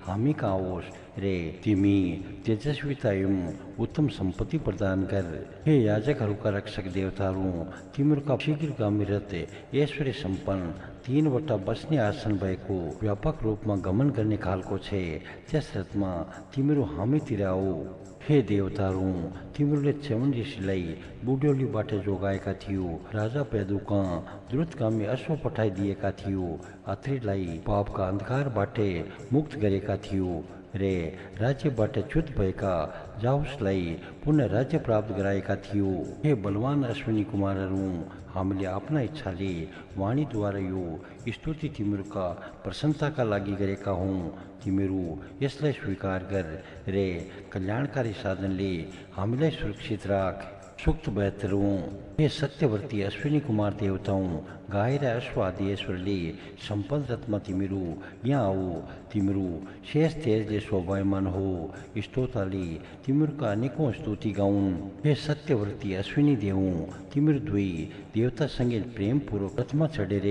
हामी कहाँ आओस् रे तिमी तेजस्विता एवं उत्तम सम्पत्ति प्रदान कर। हे याजकहरूका रक्षक देवताहरू, तिमीहरूका शीघ्रगामी रथ ऐश्वर्य सम्पन्न 3वटा बस्ने आसन भएको व्यापक रूपमा गमन गर्ने खालको छ, त्यस रथमा तिमीहरू हामीतिर आऊ। हे देवताहरू, तिमीहरूले च्यवन ऋषिलाई बुढ्यौलीबाट जोगाएका थियो, राजा पेदुका द्रुतगामी अश्व पठाइदिएका थियो, अत्रिलाई पापका अन्धकारबाट मुक्त गरेका थियो रे राज्यबाट च्युत भएका जाहुसलाई पुनः राज्य प्राप्त गराएका थियो। हे बलवान अश्विनी कुमारहरू, हामीले आफ्ना इच्छाले वाणीद्वारा यो स्तुति तिमीहरूका प्रसन्नताका लागि गरेका हौँ। तिमीहरू यसलाई स्वीकार गर रे कल्याणकारी साधनले हामीलाई सुरक्षित राख। सूक्त 72। हे सत्यवर्ती अश्विनी कुमार देवताओं, गाई र अश्व आदि ईश्वरले सम्पन्न रथमा तिमीहरू यहाँ आऊ। तिमीहरू शेष तेजले शोभायमान हो, स्तोताले तिमीहरूका अनेकौं स्तुति गाउन्। हे सत्यवर्ती अश्विनी देवौं, तिमीहरू दुई देवतासँगै प्रेमपूर्वक रथमा चढेर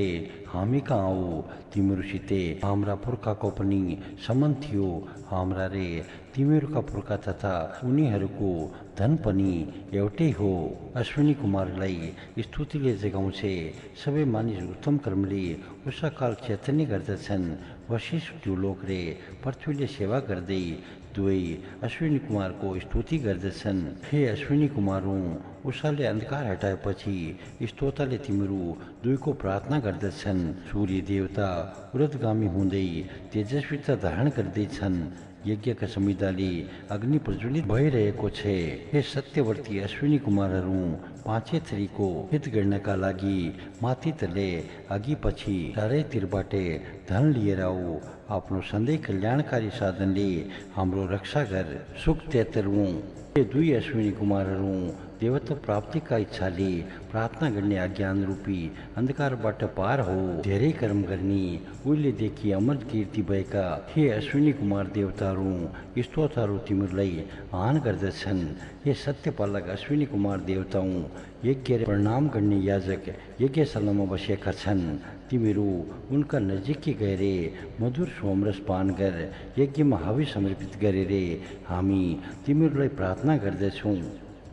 हामी कहाँ आऊ। तिमीहरूसितै हाम्रा पुर्खाको पनि सम्बन्ध थियो, हाम्रा रे तिमीहरूका पुर्खा तथा उनीहरूको धन पनि एउटै हो। अश्विनी कुमारलाई स्तुतिले जगाउँछ, सबै मानिस उत्तम कर्मले उषाकाल चैतन्य गर्दछन्। वशिष्ठ द्युलोक रे पृथ्वीले सेवा गर्दै दुवै अश्विनी कुमारको स्तुति गर्दछन्। हे अश्विनी कुमारौं, उषाले अन्धकार हटाएपछि स्तोताले तिमीहरू दुईको प्रार्थना गर्दछन्। सूर्य देवता उर्ध्वगामी हुँदै तेजस्विता धारण गर्दैछन्। यज्ञका संविधाले अग्नि प्रज्वलित भइरहेको छ। हे सत्यवर्ती अश्विनी कुमारहरू, पाँचै थरीको हित गर्नका लागि माथि तले अघि पछि चारैतिरबाट धन लिएर आऊ। आफ्नो सधैँ कल्याणकारी साधनले हाम्रो रक्षा गर। सूक्त 73। हे दुई अश्विनी कुमारहरू, देवता प्राप्तिका इच्छाले प्रार्थना गर्ने अज्ञान रूपी अन्धकारबाट पार हो, धेरै कर्म गर्ने उहिलेदेखि अमर कीर्ति भएका हे अश्विनी कुमार देवताहरू, स्तोत्रहरू तिमीहरूलाई आह्वान गर्दछन्। हे सत्यपालक अश्विनी कुमार देवताओं, यज्ञ प्रणाम गर्ने याजक यज्ञशालामा बसेका छन्। तिमीहरू उनका नजिकै गएर मधुर सोमरस पान गर। यज्ञमा हवि समर्पित गरेर हामी तिमीहरूलाई प्रार्थना गर्दछौँ।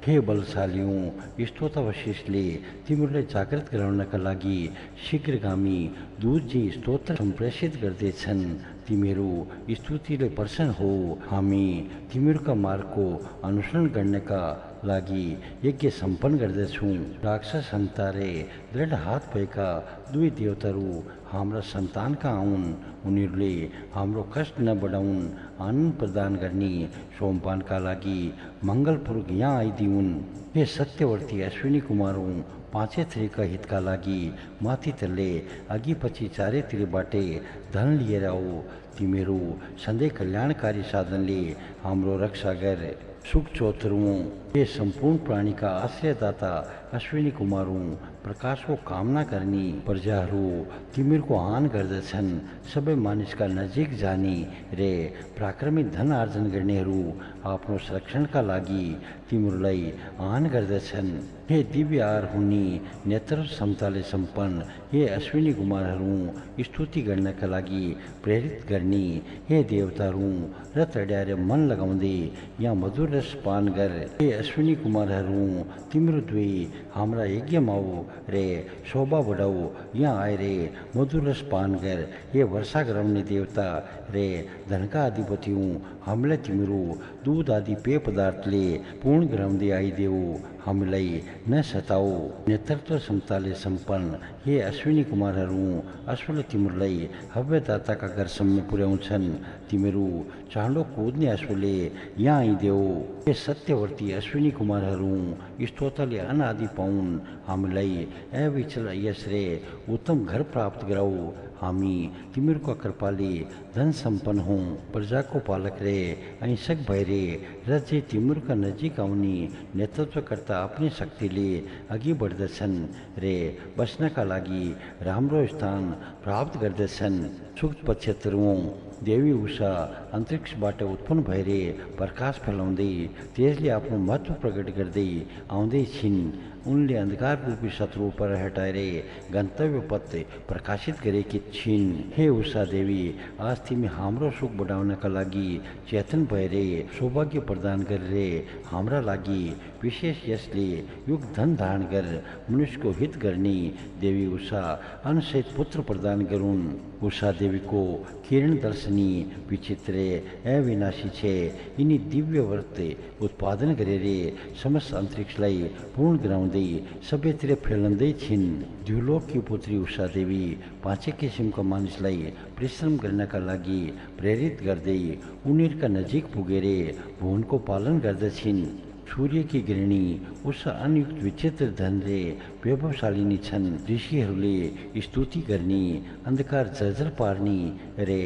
हे बलशालियों, स्तोतावशिषले तिमीहरूलाई जागृत गराउनका लागि शीघ्रगामी दूतजी स्तोत्र सम्प्रेषित गर्दैछन्। तिमीहरू स्तुतिले प्रसन्न हो। हामी तिमीहरूका मार्गको अनुसरण गर्नका लागि यज्ञ सम्पन्न गर्दछौँ। राक्षस हन्तारे दृढ हात भएका दुई देवताहरू हाम्रा सन्तानका आउन्। उनीहरूले हाम्रो कष्ट नबढाउन्, आनन्द प्रदान गर्ने सोमपानका लागि मङ्गलपूर्वक यहाँ आइदिउन्। हे सत्यवर्ती अश्विनी कुमारौँ, पाँचै थरीका हितका लागि माथि तल्ले अघि पछि चारैतिरबाटै धन लिएर आऊ। तिमीहरू सधैँ कल्याणकारी साधनले हाम्रो रक्षा गर। सुख चौतरुओं, हे सम्पूर्ण प्राणीका आश्रयदाता अश्विनी कुमारौँ, प्रकाशको कामना गर्ने प्रजाहरू तिमीहरूको आह्वान गर्दछन्। सबै मानिसका नजिक जाने रे पराक्रमी धन आर्जन गर्नेहरू आफ्नो संरक्षणका लागि तिमीहरूलाई आह्वान गर्दछन्। हे दिव्य आहार हुने नेत्र क्षमताले सम्पन्न हे अश्विनी कुमारहरू, स्तुति गर्नका लागि प्रेरित गर्ने हे देवताहरू, रथ अड्याएर मन लगाउँदै यहाँ मधुर रस पान गर। हे अश्विनी कुमारहरू, तिम्रो दुई हाम्रा यज्ञमा आऊ रे शोभा बढाऊ। यहाँ आएर मधुर रस पान गर। हे वर्षा गराउने देवता रे धनका अधिपतियों, हामीलाई तिम्रो दूध आदि पेय पदार्थले पूर्ण गराउँदै आइदेऊ। हामीलाई न सताऊ। नेतृत्व क्षमताले सम्पन्न हे अश्विनी कुमारहरू, अश्वले तिमीहरूलाई हव्यदाताका घरसम्म पुर्याउँछन्। तिमीहरू चाँडो कुद्ने अश्वले यहाँ आइदेऊ। हे सत्यवर्ती अश्विनी कुमारहरू, स्तोत्रले अन्न आदि पाउन्। हामीलाई अविचल यश रे उत्तम घर प्राप्त गराऊ। हामी तिमीहरूका कृपाले धन सम्पन्न हौँ। प्रजाको पालक रे अहिंसक भएरे रजे तिमीहरूका नजिक आउने नेतृत्वकर्ता आफ्नै शक्तिले अघि बढ्दछन् रे बस्नका लागि राम्रो स्थान प्राप्त गर्दछन्। सुख पक्षत्रुओं, देवी उषा अन्तरिक्षबाट उत्पन्न भएरे प्रकाश फैलाउँदै तेजले आफ्नो महत्त्व प्रकट गर्दै आउँदै छिन्। उनले अन्धकार रूपी शत्रु पर हटाएर गन्तव्य पथ प्रकाशित गरेकी छिन्। हे उषा देवी, आज तिमी हाम्रो सुख बढाउनका लागि चेतन भएर सौभाग्य प्रदान गरेर हाम्रा लागि विशेष यसले युग धन धारण गर। मनुष्यको हित गर्ने देवी उषा अनसहित पुत्र प्रदान गरून्। उषा देवीको किरण दर्शनी विचित्र अविनाशी छे। यिनी दिव्य व्रत उत्पादन गरेर समस्त अन्तरिक्षलाई पूर्ण गराउँदै सबैतिर फैलाउँदै छिन्। द्युलोककी पुत्री उषा देवी पाँचै किसिमका मानिसलाई परिश्रम गर्नका लागि प्रेरित गर्दै उनीहरूका नजिक पुगेर भुवनको पालन गर्दछिन्। सूर्यकी गृहिणी उषा अनयुक्त विचित्र धन रे वैभवशालिनी छन्। ऋषिहरूले स्तुति गर्ने, अन्धकार जर्जर पार्ने रे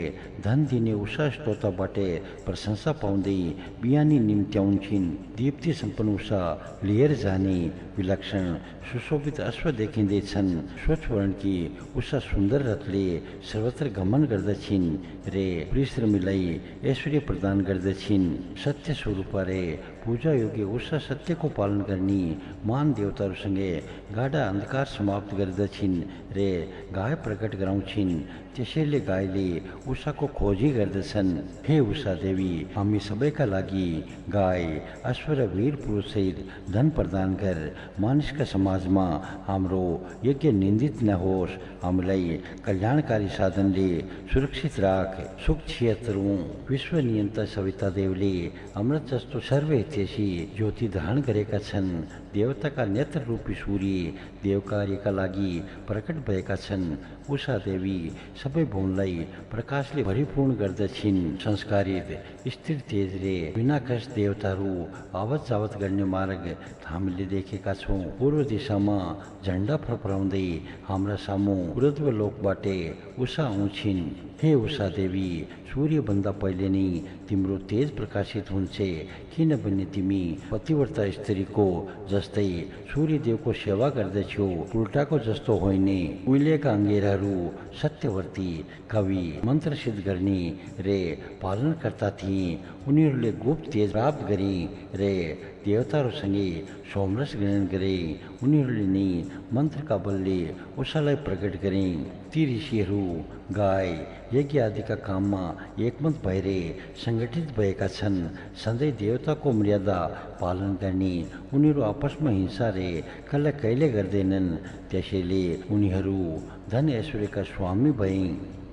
धन दिने उषा स्तोत्रबाट प्रशंसा पाउँदै बिहानी निम्त्याउँछिन्। दीप्ति सम्पन्न उषा लिएर जाने विलक्षण सुशोभित अश्व देखिँदैछन्। स्वच्छ वर्णकी उषा सुन्दर रथले सर्वत्र गमन गर्दछिन् रे परिश्रमीलाई ऐश्वर्य प्रदान गर्दछिन्। सत्य स्वरूप रे पूजा योग्य उषा सत्यको पालन गर्ने मान देवताहरूसँगै गाढा अन्धकार समाप्त गर्दछिन् रे गाय प्रकट गराउँछिन्। त्यसैले गायले उषाको खोजी गर्दछन्। हे उषा देवी, हामी सबैका लागि गाय, अश्व र वीर पुरुषसहित धन प्रदान गर। मानिसका समाजमा हाम्रो यज्ञ निन्दित नहोस्। हामीलाई कल्याणकारी साधनले सुरक्षित राख। सुख छियत्तरौँ, विश्व नियन्ता सविता देवले अमृत जस्तो सर्वहितैषी ज्योति धारण गरेका छन्। देवताका नेत्र रूपी सूर्य देवकार्यका लागि प्रकट भएका छन्। उषा देवी सबै भुवनलाई प्रकाशले भरिपूर्ण गर्दछिन्। संस्कारित स्थिर तेजले विनाकश देवताहरू आवत जावत गर्ने मार्ग हामीले देखेका छौँ। पूर्व दिशामा झण्डा फरफराउँदै हाम्रा सामु ऊर्ध्व लोकबाट उषा आउँछिन्। हे उषा देवी, सूर्यभन्दा पहिले नै तिम्रो तेज प्रकाशित हुन्छ, किनभने तिमी पतिव्रता स्त्रीको जस्तै सूर्यदेवको सेवा गर्दछौ, उल्टाको जस्तो होइन। उहिलेका अङ्गेराहरू सत्यवर्ती, कवि, मन्त्र सिद्ध गर्ने रे पालनकर्ता थिए। उनीहरूले गुप्त तेज प्राप्त गरे रे देवताहरूसँगै सोमरस ग्रहण गरे। उनीहरूले नै मन्त्रका बलले उषालाई प्रकट गरे। ती ऋषिहरू गाई यज्ञ आदिका काममा एकमत भएर सङ्गठित भएका छन्। सधैँ देवताको मर्यादा पालन गर्ने उनीहरू आपसमा हिंसा रे कल्ला कहिले गर्दैनन्। त्यसैले उनीहरू धन ऐश्वर्यका स्वामी भए।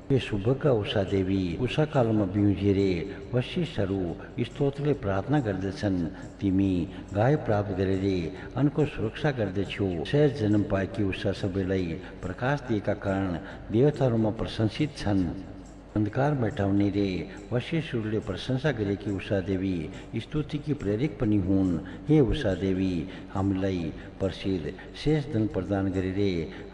हे सुभका उषा देवी, उषा कालमा बिउजिरे वशिष्ठहरू स्तोत्रले प्रार्थना गर्दछन्, तिमी गाई प्राप्त गरेर अनको सुरक्षा गर्दछौ। सहज जन्म पाएकी उषा सबैलाई प्रकाश दिएका कारण देवताहरूमा प्रशंसित छन्। अन्धकार मेटाउने रे वशिष्ठहरूले प्रशंसा गरेकी उषा देवी स्तुतिकी प्रेरक पनि हुन्। हे उषा देवी, हामीलाई प्रसिद्ध शेष धन प्रदान गरेर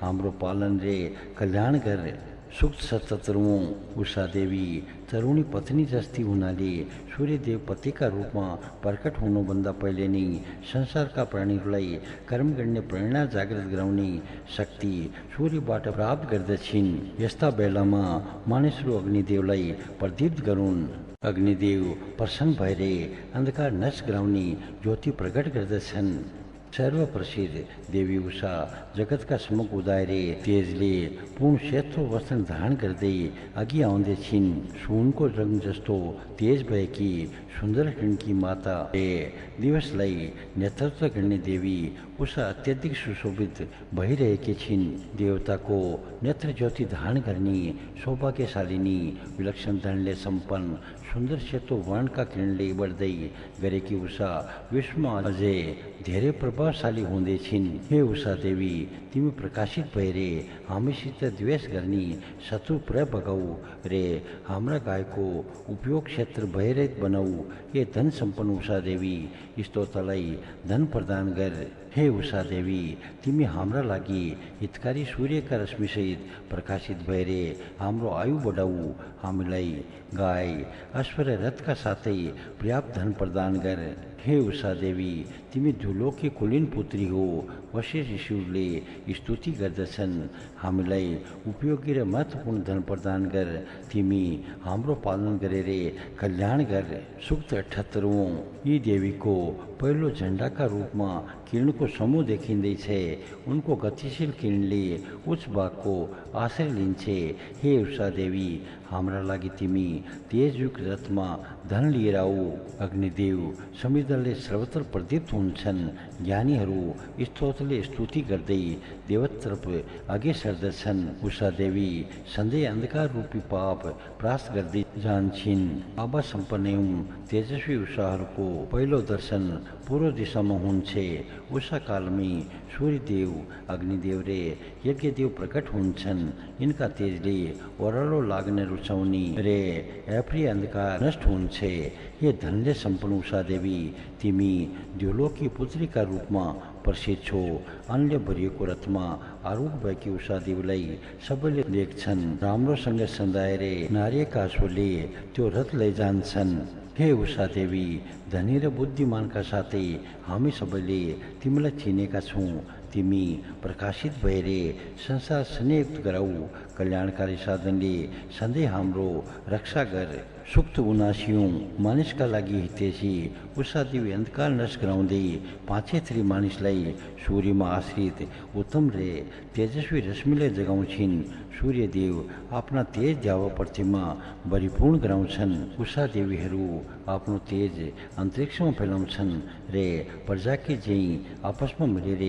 हाम्रो पालन रे कल्याण गर। सूक्त 77। उषा देवी तरुणी पत्नी जस्ती हुनाले सूर्यदेव पतिका रूपमा प्रकट हुनुभन्दा पहिले नै संसारका प्राणीहरूलाई कर्म गर्ने प्रेरणा जागृत गराउने शक्ति सूर्यबाट प्राप्त गर्दछिन्। यस्ता बेलामा मानिसहरू अग्निदेवलाई प्रदीप्त गरून्। अग्निदेव प्रसन्न भएर अन्धकार नष्ट गराउने ज्योति प्रकट गर्दछन्। सर्वप्रसिद्ध देवी उषा जगतका सम्मुख उदाएर तेजले पूर्ण सेतो वस्त्र धारण गर्दै अघि आउँदैछिन्। सुनको रङ जस्तो तेज भएकी सुन्दर हिरणकी माता दिवसलाई नेतृत्व गर्ने देवी उषा अत्यधिक सुशोभित भइरहेकी छिन्। देवताको नेत्र ज्योति धारण गर्ने सौभाग्यशालिनी विलक्षण धनले सम्पन्न सुन्दर सेतो वर्णका किरणले बढ्दै गरेकी उषा विश्वमा अझै धेरै प्रभावशाली हुँदैछिन्। हे उषा देवी, तिमी प्रकाशित भएर हामीसित द्वेष गर्ने शत्रु पुरा भगाऊ रे हाम्रा गाईको उपयोग क्षेत्र भयरहित बनाऊ। हे धन सम्पन्न उषा देवी, स्तोत्रलाई धन प्रदान गर। हे उषा देवी, तिमी हाम्रा लागि हितकारी सूर्यका रश्मिसहित प्रकाशित भएर हाम्रो आयु बढाऊ। हामीलाई गाई ऐश्वर्य रथका साथै पर्याप्त धन प्रदान गर। हे उषा देवी, तिमी धुलोकी कुलीन पुत्री हो। वशिष्ठ ऋषिहरूले स्तुति गर्दछन्, हामीलाई उपयोगी र महत्त्वपूर्ण धन प्रदान गर। तिमी हाम्रो पालन गरेर कल्याण गर। सूक्त 78। यी देवीको पहिलो झण्डाका रूपमा किरणको समूह देखिँदैछ। उनको गतिशील किरणले उच्च भागको आश्रय लिन्छ। हे उषा देवी, हाम्रा लागि तिमी तेजयुक्त रथमा धन लिएर आऊ। अग्निदेव समुद्रले सर्वत्र प्रदीप्त हुन्छन्। ज्ञानीहरू स्तोत्रले स्तुति गर्दै देवतर्फ अघि सर्दछन्। उषा देवी सधैँ अन्धकार रूपी पाप परास्त गर्दै जान्छन्। बाबा सम्पन्न एवं तेजस्वी उषाहरूको पहिलो दर्शन पूर्व दिशामा हुन्छ। उषा कालमै सूर्यदेव, अग्निदेव रे यज्ञदेव प्रकट हुन्छन्। यिनका तेजले ओह्रालो लाग्न रुचाउने रे एप्रिय अन्धकार नष्ट हुन्छ। हे धनले सम्पन्न उषा देवी, तिमी द्युलोकी पुत्रीका रूपमा प्रसिद्ध छौ। अन्य भरिएको रथमा आरूढ भएकी उषा देवीलाई सबैले देख्छन्। राम्रोसँग सजाएर नारीका आँसुले त्यो रथ लैजान्छन्। हे उषा देवी, धनी र बुद्धिमानका साथै हामी सबैले तिमीलाई चिनेका छौँ। तिमी प्रकाशित भएर संसार स्नेहयुक्त गराऊ। कल्याणकारी साधनले सधैँ हाम्रो रक्षा गर। सूक्त 79। मानिसका लागि हितैषी उषा देवी अन्धकार नष्ट गराउँदै पाँचै थरी मानिसलाई सूर्यमा आश्रित उत्तम रे तेजस्वी रश्मिले जगाउँछिन्। सूर्यदेव आफ्ना तेज द्यावा पृथ्वीमा परिपूर्ण गराउँछन्। उषा देवीहरू आफ्नो तेज अन्तरिक्षमा फैलाउँछन् रे प्रजाकी झैँ आपसमा मिलेर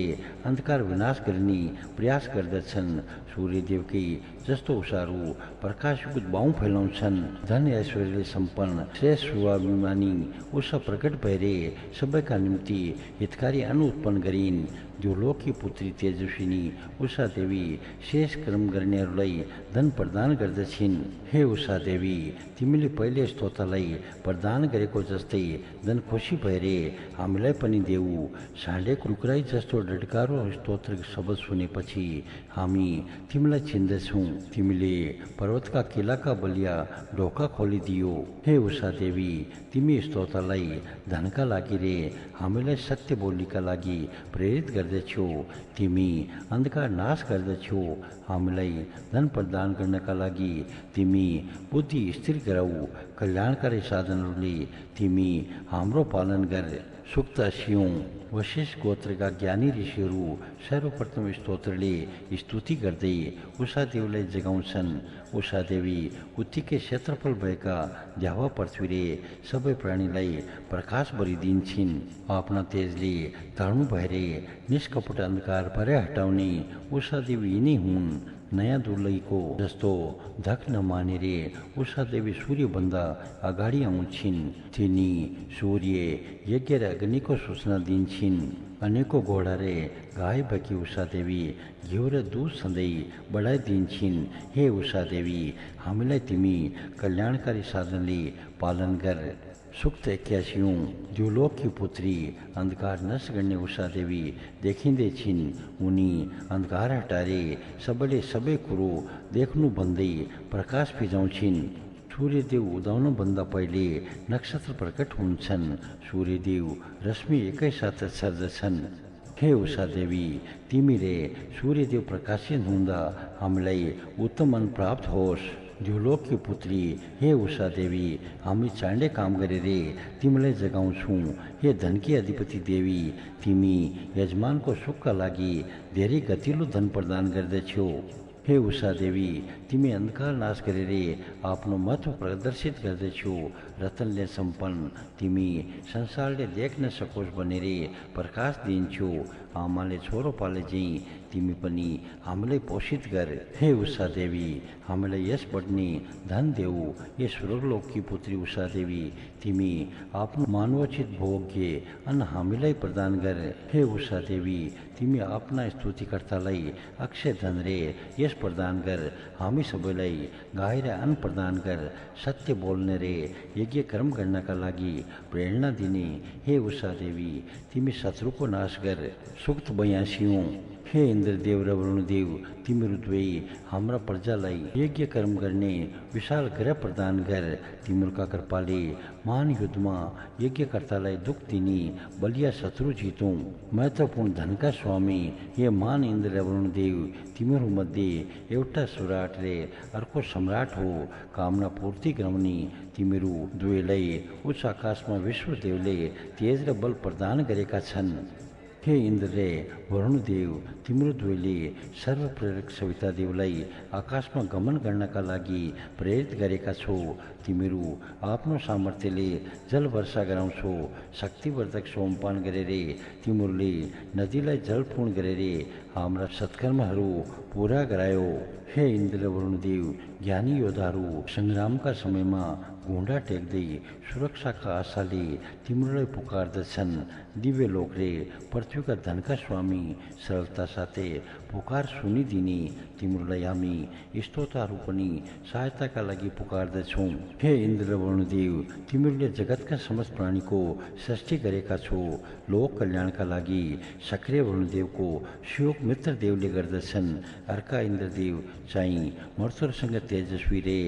अन्धकार विनाश गर्ने प्रयास गर्दछन्। सूर्यदेवकै जस्तो उषाहरू प्रकाशयुक्त बाहुँ फैलाउँछन्। धन ऐश्वर्यले सम्पन्न श्रेष्ठ स्वाभिमानी उषा प्रकट भएर सबैका निम्ति हितकारी अन्न उत्पन्न गरिन्। द्युलोकी पुत्री तेजस्विनी उषा देवी शेष कर्म गर्नेहरूलाई धन प्रदान गर्दछिन्। हे उषा देवी, तिमीले पहिले स्तोत्रलाई प्रदान गरेको जस्तै धन खुसी भएर हामीलाई पनि देऊ। साँडेको रुखराई जस्तो डडकारो स्तोत्र शब्द सुनेपछि हामी तिमीलाई चिन्दछौँ। तिमीले पर्वतका किल्लाका बलिया ढोका खोलिदियो। हे उषा देवी, तिमी स्तोत्रलाई धनका लागि रे हामीलाई सत्य बोलीका लागि प्रेरित गर्दछौ। तिमी अन्धकार नाश गर्दछौ। हामीलाई धन प्रदान गर्नका लागि तिमी बुद्धि स्थिर गराऊ। कल्याणकारी साधनहरूले तिमी हाम्रो पालन गर। सुक्त 80 वशिष्ठ गोत्रका ज्ञानी ऋषिहरू सर्वप्रथम स्तोत्रले स्तुति गर्दै उषादेवीलाई जगाउँछन्। उषादेवी उत्तिकै क्षेत्रफल भएका द्यावा पृथ्वीले सबै प्राणीलाई प्रकाश भरिदिन्छन्। आफ्ना तेजले ताड्नु भएर निष्कपट अंधकार परे हटाउने उषादेवी यिनै हुन्। नयाँ दुलहीको जस्तो धक नमानेर उषादेवी सूर्यभन्दा अगाडि आउँछिन्। तिनी सूर्य यज्ञ र अग्निको सूचना दिन्छन्। अनेकौं घोडा र गाई भएकी उषादेवी घिउ र दूध सधैँ बढाइदिन्छन्। हे उषादेवी, हामीलाई तिमी कल्याणकारी साधनले पालन गर। सुक्त 81 द्युलोककी पुत्री अंधकार नष्ट गर्ने उषादेवी देखिँदैछिन्। उनी अंधकार हटारे सबैले सबै कुरो देख्नु भन्दै प्रकाश फिजाउँछिन्। सूर्यदेव उदाउनुभन्दा पहिले नक्षत्र प्रकट हुन्छन्। सूर्यदेव रश्मि एकैसाथ सर्दछन्। हे उषादेवी, तिमीले सूर्यदेव प्रकाशित हुँदा हामीलाई उत्तम मन प्राप्त होस्। द्युलोककी पुत्री हे उषादेवी, हामी चाँडै काम गरेर तिमीलाई जगाउँछौँ। हे धनकी अधिपति देवी, तिमी यजमानको सुखका लागि धेरै गतिलो धन प्रदान गर्दछौ। हे उषादेवी, तिमी अंधकार नाश गरेर आफ्नो महत्व प्रदर्शित गर्दछौ। रतनले सम्पन्न तिमी संसारले देख्न सकोस् भनेर प्रकाश दिन्छौ। आमाले छोरो पाले झैँ तिमी पनि हामीलाई पोषित गर। हे उषादेवी, हामीलाई यस बढ्ने धन देऊ। हे स्वर्गलोककी पुत्री उषादेवी, तिमी आफ्नो मानवोचित भोग्य अन्न हामीलाई प्रदान गर। हे उषादेवी, तिमी आफ्ना स्तुतिकर्तालाई अक्षय धन रे यस प्रदान गर। हामी सबैलाई गाई र अन्न प्रदान गर। सत्य बोल्ने रे यज्ञ कर्म गर्नका लागि प्रेरणा दिने हे उषादेवी, तिमी शत्रुको नाश गर। सुक्त 82 हे इन्द्रदेव र वरुणदेव, तिमीहरू दुवै हाम्रा प्रजालाई यज्ञ कर्म गर्ने विशाल ग्रह प्रदान गर। तिमीहरूका कृपाले महान युद्धमा यज्ञकर्तालाई दुख दिने बलिया शत्रु जितौँ। महत्वपूर्ण धनका स्वामी हे महान इन्द्र र वरुणदेव, तिमीहरू मध्ये एउटा सुराट रे अर्को सम्राट हो। कामना पूर्ति गराउने तिमीहरू दुवैलाई उच्च आकाशमा विश्वदेवले तेज र बल प्रदान गरेका छन्। हे इन्द्र रे वरुणदेव, तिम्रो दुवैले सर्वप्रेरक सवितादेवलाई आकाशमा गमन गर्नका लागि प्रेरित गरेका छौ। तिमीहरू आफ्नो सामर्थ्यले जल वर्षा गराउँछौ। शक्तिवर्धक सोमपान गरेर तिमीहरूले नदीलाई जलपूर्ण गरेर हाम्रा सत्कर्महरू पूरा गरायो। हे इन्द्र वरुणदेव, ज्ञानी योद्धाहरू सङ्ग्रामका समयमा घुँडा टेक्दै सुरक्षाका आशाले तिमीहरूलाई पुकार्दछन्। दिव्य लोक रे पृथ्वीका धनका स्वामी सरलता साथै पुकार सुनिदिने तिमीहरूलाई हामी स्तोत्रहरू पनि सहायताका लागि पुकार्दछौँ। हे इन्द्र वरुणदेव, तिमीहरूले जगतका समस्त प्राणीको सृष्टि गरेका छौ। लोक कल्याणका लागि सक्रिय वरुणदेवको सहयोग मित्रदेवले गर्दछन्। अर्का इन्द्रदेव चाहिँ मर्तहरूसँग तेजस्वी रे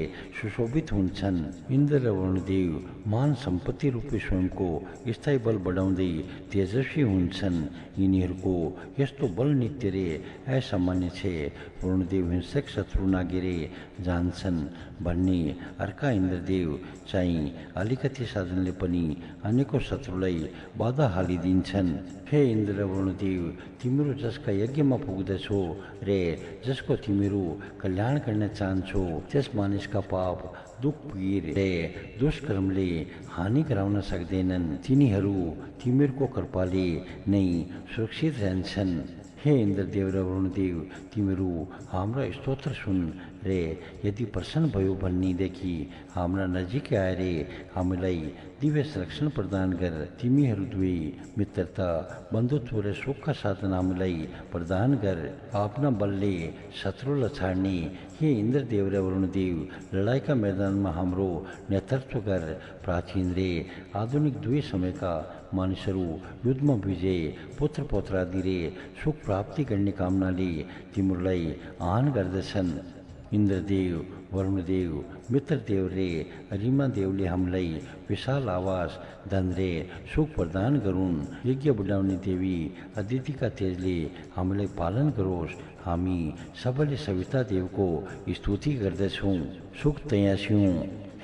सुशोभित हुन्छन्। इन्द्र र वरुणदेव मान सम्पत्ति रूपी स्वयंको स्थायी बल बढाउँदै तेजस्वी हुन्छन्। यिनीहरूको यस्तो बल नित्य रे असामान्य छ। वरुणदेव हिंसक शत्रु नागेरे जान्छन् भन्ने अर्का इन्द्रदेव चाहिँ अलिकति साधनले पनि अनेकौं शत्रुलाई बाधा हालिदिन्छन्। हे इन्द्र र वरुणदेव, तिमीहरू जसका यज्ञमा पुग्दछौ रे जसको तिमीहरू कल्याण गर्न चाहन्छौ, त्यस मानिसका पाप दुख पीर रे दुष्कर्मले हानि गराउन सक्दैनन्। तिनीहरू तिमीहरूको कृपाले नै सुरक्षित रहन्छन्। हे इन्द्रदेव र वरुणदेव, तिमीहरू हाम्रा स्तोत्र सुन रे यदि प्रसन्न भयो भन्नेदेखि हाम्रा नजिक आएर हामीलाई दिव्य संरक्षण प्रदान गर। तिमीहरू दुवै मित्रता बन्धुत्व र सुखका साधन हामीलाई प्रदान गर। आफ्ना बलले शत्रुलाई छाड्ने हे इन्द्रदेव र वरुणदेव, लडाइँका मैदानमा हाम्रो नेतृत्व गर। प्राचीन रे आधुनिक दुवै समयका मानिसहरू युद्धमा विजय पुत्र पौत्रादि रे सुख प्राप्ति गर्ने कामनाले तिमीहरूलाई आह्वान गर्दछन्। इन्द्रदेव वरुणदेव मित्रदेव रे अरिमा देवले हामीलाई विशाल आवास धन रे सुख प्रदान गरून्। यज्ञ बढाउने देवी अदितिका तेजले हामीलाई पालन गरोस्। हामी सबैले सविता देवको स्तुति गर्दछौँ। सुख 83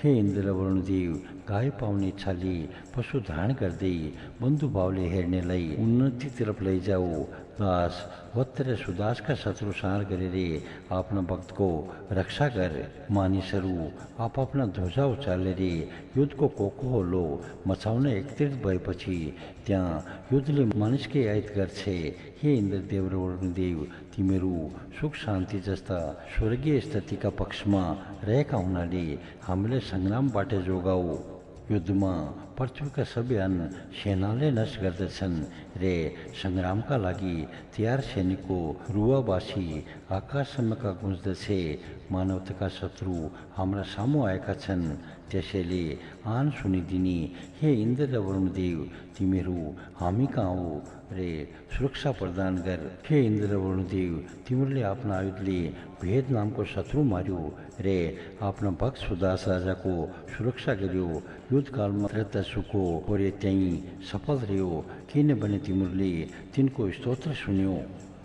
हे इन्द्र वरुणदेव गाई पाउने इच्छाले पशु धारण गर्दै बन्धुभावले हेर्नेलाई उन्नतितर्फ लैजाऊ। दास वत्स र सुदासका शत्रु संहार गरेर आफ्ना भक्तको रक्षा गर। मानिसहरू आफ्ना ध्वजा उचालेर युद्धको कोकोहोलो मचाउन एकत्रित भएपछि त्यहाँ युद्धले मानिसकै आयत गर्छ। हे इन्द्रदेव र वरुणदेव तिमीहरू सुख शान्ति जस्ता स्वर्गीय स्थितिका पक्षमा रहेका हुनाले हामीलाई सङ्ग्रामबाट जोगाऊ। युद्धमा पृथ्वीका सबै अन्न सेनाले नष्ट गर्दछन् र सङ्ग्रामका लागि तयार सैनिकको रुवाबासी आकाशसम्मका गुन्जदछ। मानवताका शत्रु हाम्रा सामु आएका छन्, त्यसैले आन सुनिदिने हे इन्द्र र वरुणदेव तिमीहरू हामी कहाँ आऊ र सुरक्षा प्रदान गर। हे इन्द्र र वरुणदेव तिमीहरूले आफ्ना आयुधले भेद नामको शत्रु मार्यो र आफ्ना भक्त सुदास राजाको सुरक्षा गर्यो। युद्धकालमा त्रेतासुको कार्य त्यहीँ सफल रह्यो, किनभने तिमीहरूले तिनको स्तोत्र सुन्यो।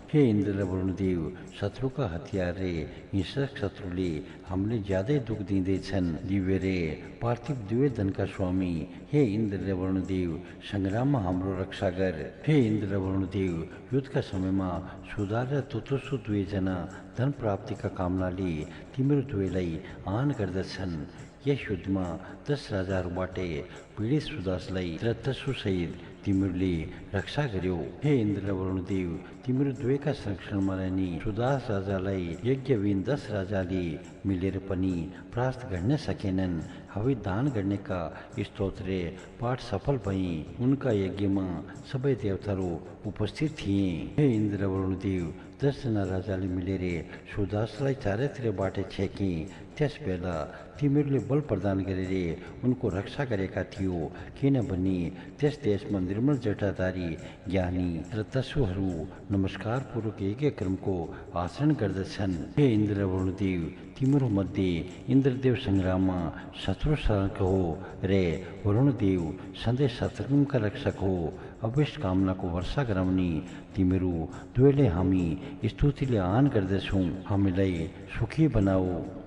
हे इन्द्र र वरुणदेव शत्रुका हतियार रे हिंसक शत्रुले हामीले ज्यादै दुःख दिँदैछन्। दिव्य रे पार्थिव दुवै धनका स्वामी हे इन्द्र र वरुणदेव सङ्ग्राममा हाम्रो रक्षा गर। हे इन्द्र र वरुणदेव युद्धका समयमा सुदार र तुतुसु दुवैजना धन प्राप्तिका कामनाले तिमीहरू दुवैलाई आह्वान गर्दछन्। यस युद्धमा 10 राजाहरूबाट पीडित सुदासलाई त्रेतासुसहित तिमीहरूले रक्षा गर्यो। हे इन्द्र र वरुणदेव तिमीहरू दुवैका संरक्षणमा रहने सुदास राजालाई यज्ञविन 10 राजाले मिलेर पनि परास्त गर्न सकेनन्। हवि दान गर्नेका स्तोत्र पाठ सफल भए। उनका यज्ञमा सबै देवताहरू उपस्थित थिए। हे इन्द्र र वरुणदेव 10 जना राजाले मिलेर सुदासलाई चारैतिरबाट छेके। त्यस बेला तिमीहरूले बल प्रदान गरेर उनको रक्षा गरेका थियो, किनभने त्यस देशमा निर्मल जटाधारी ज्ञानी र तसुहरू नमस्कारपूर्वक यज्ञ कर्मको आचरण गर्दछन्। हे इन्द्र र वरुणदेव तिमीहरू मध्ये इन्द्रदेव सङ्ग्राममा शत्रु शरणक हो र वरुणदेव सधैँ शत्रुका रक्षक हो। अभिष्ट कामनाको वर्षा गराउने तिमीहरू दुवैले हामी स्तुतिले आह्वान गर्दछौँ, हामीलाई सुखी बनाऊ।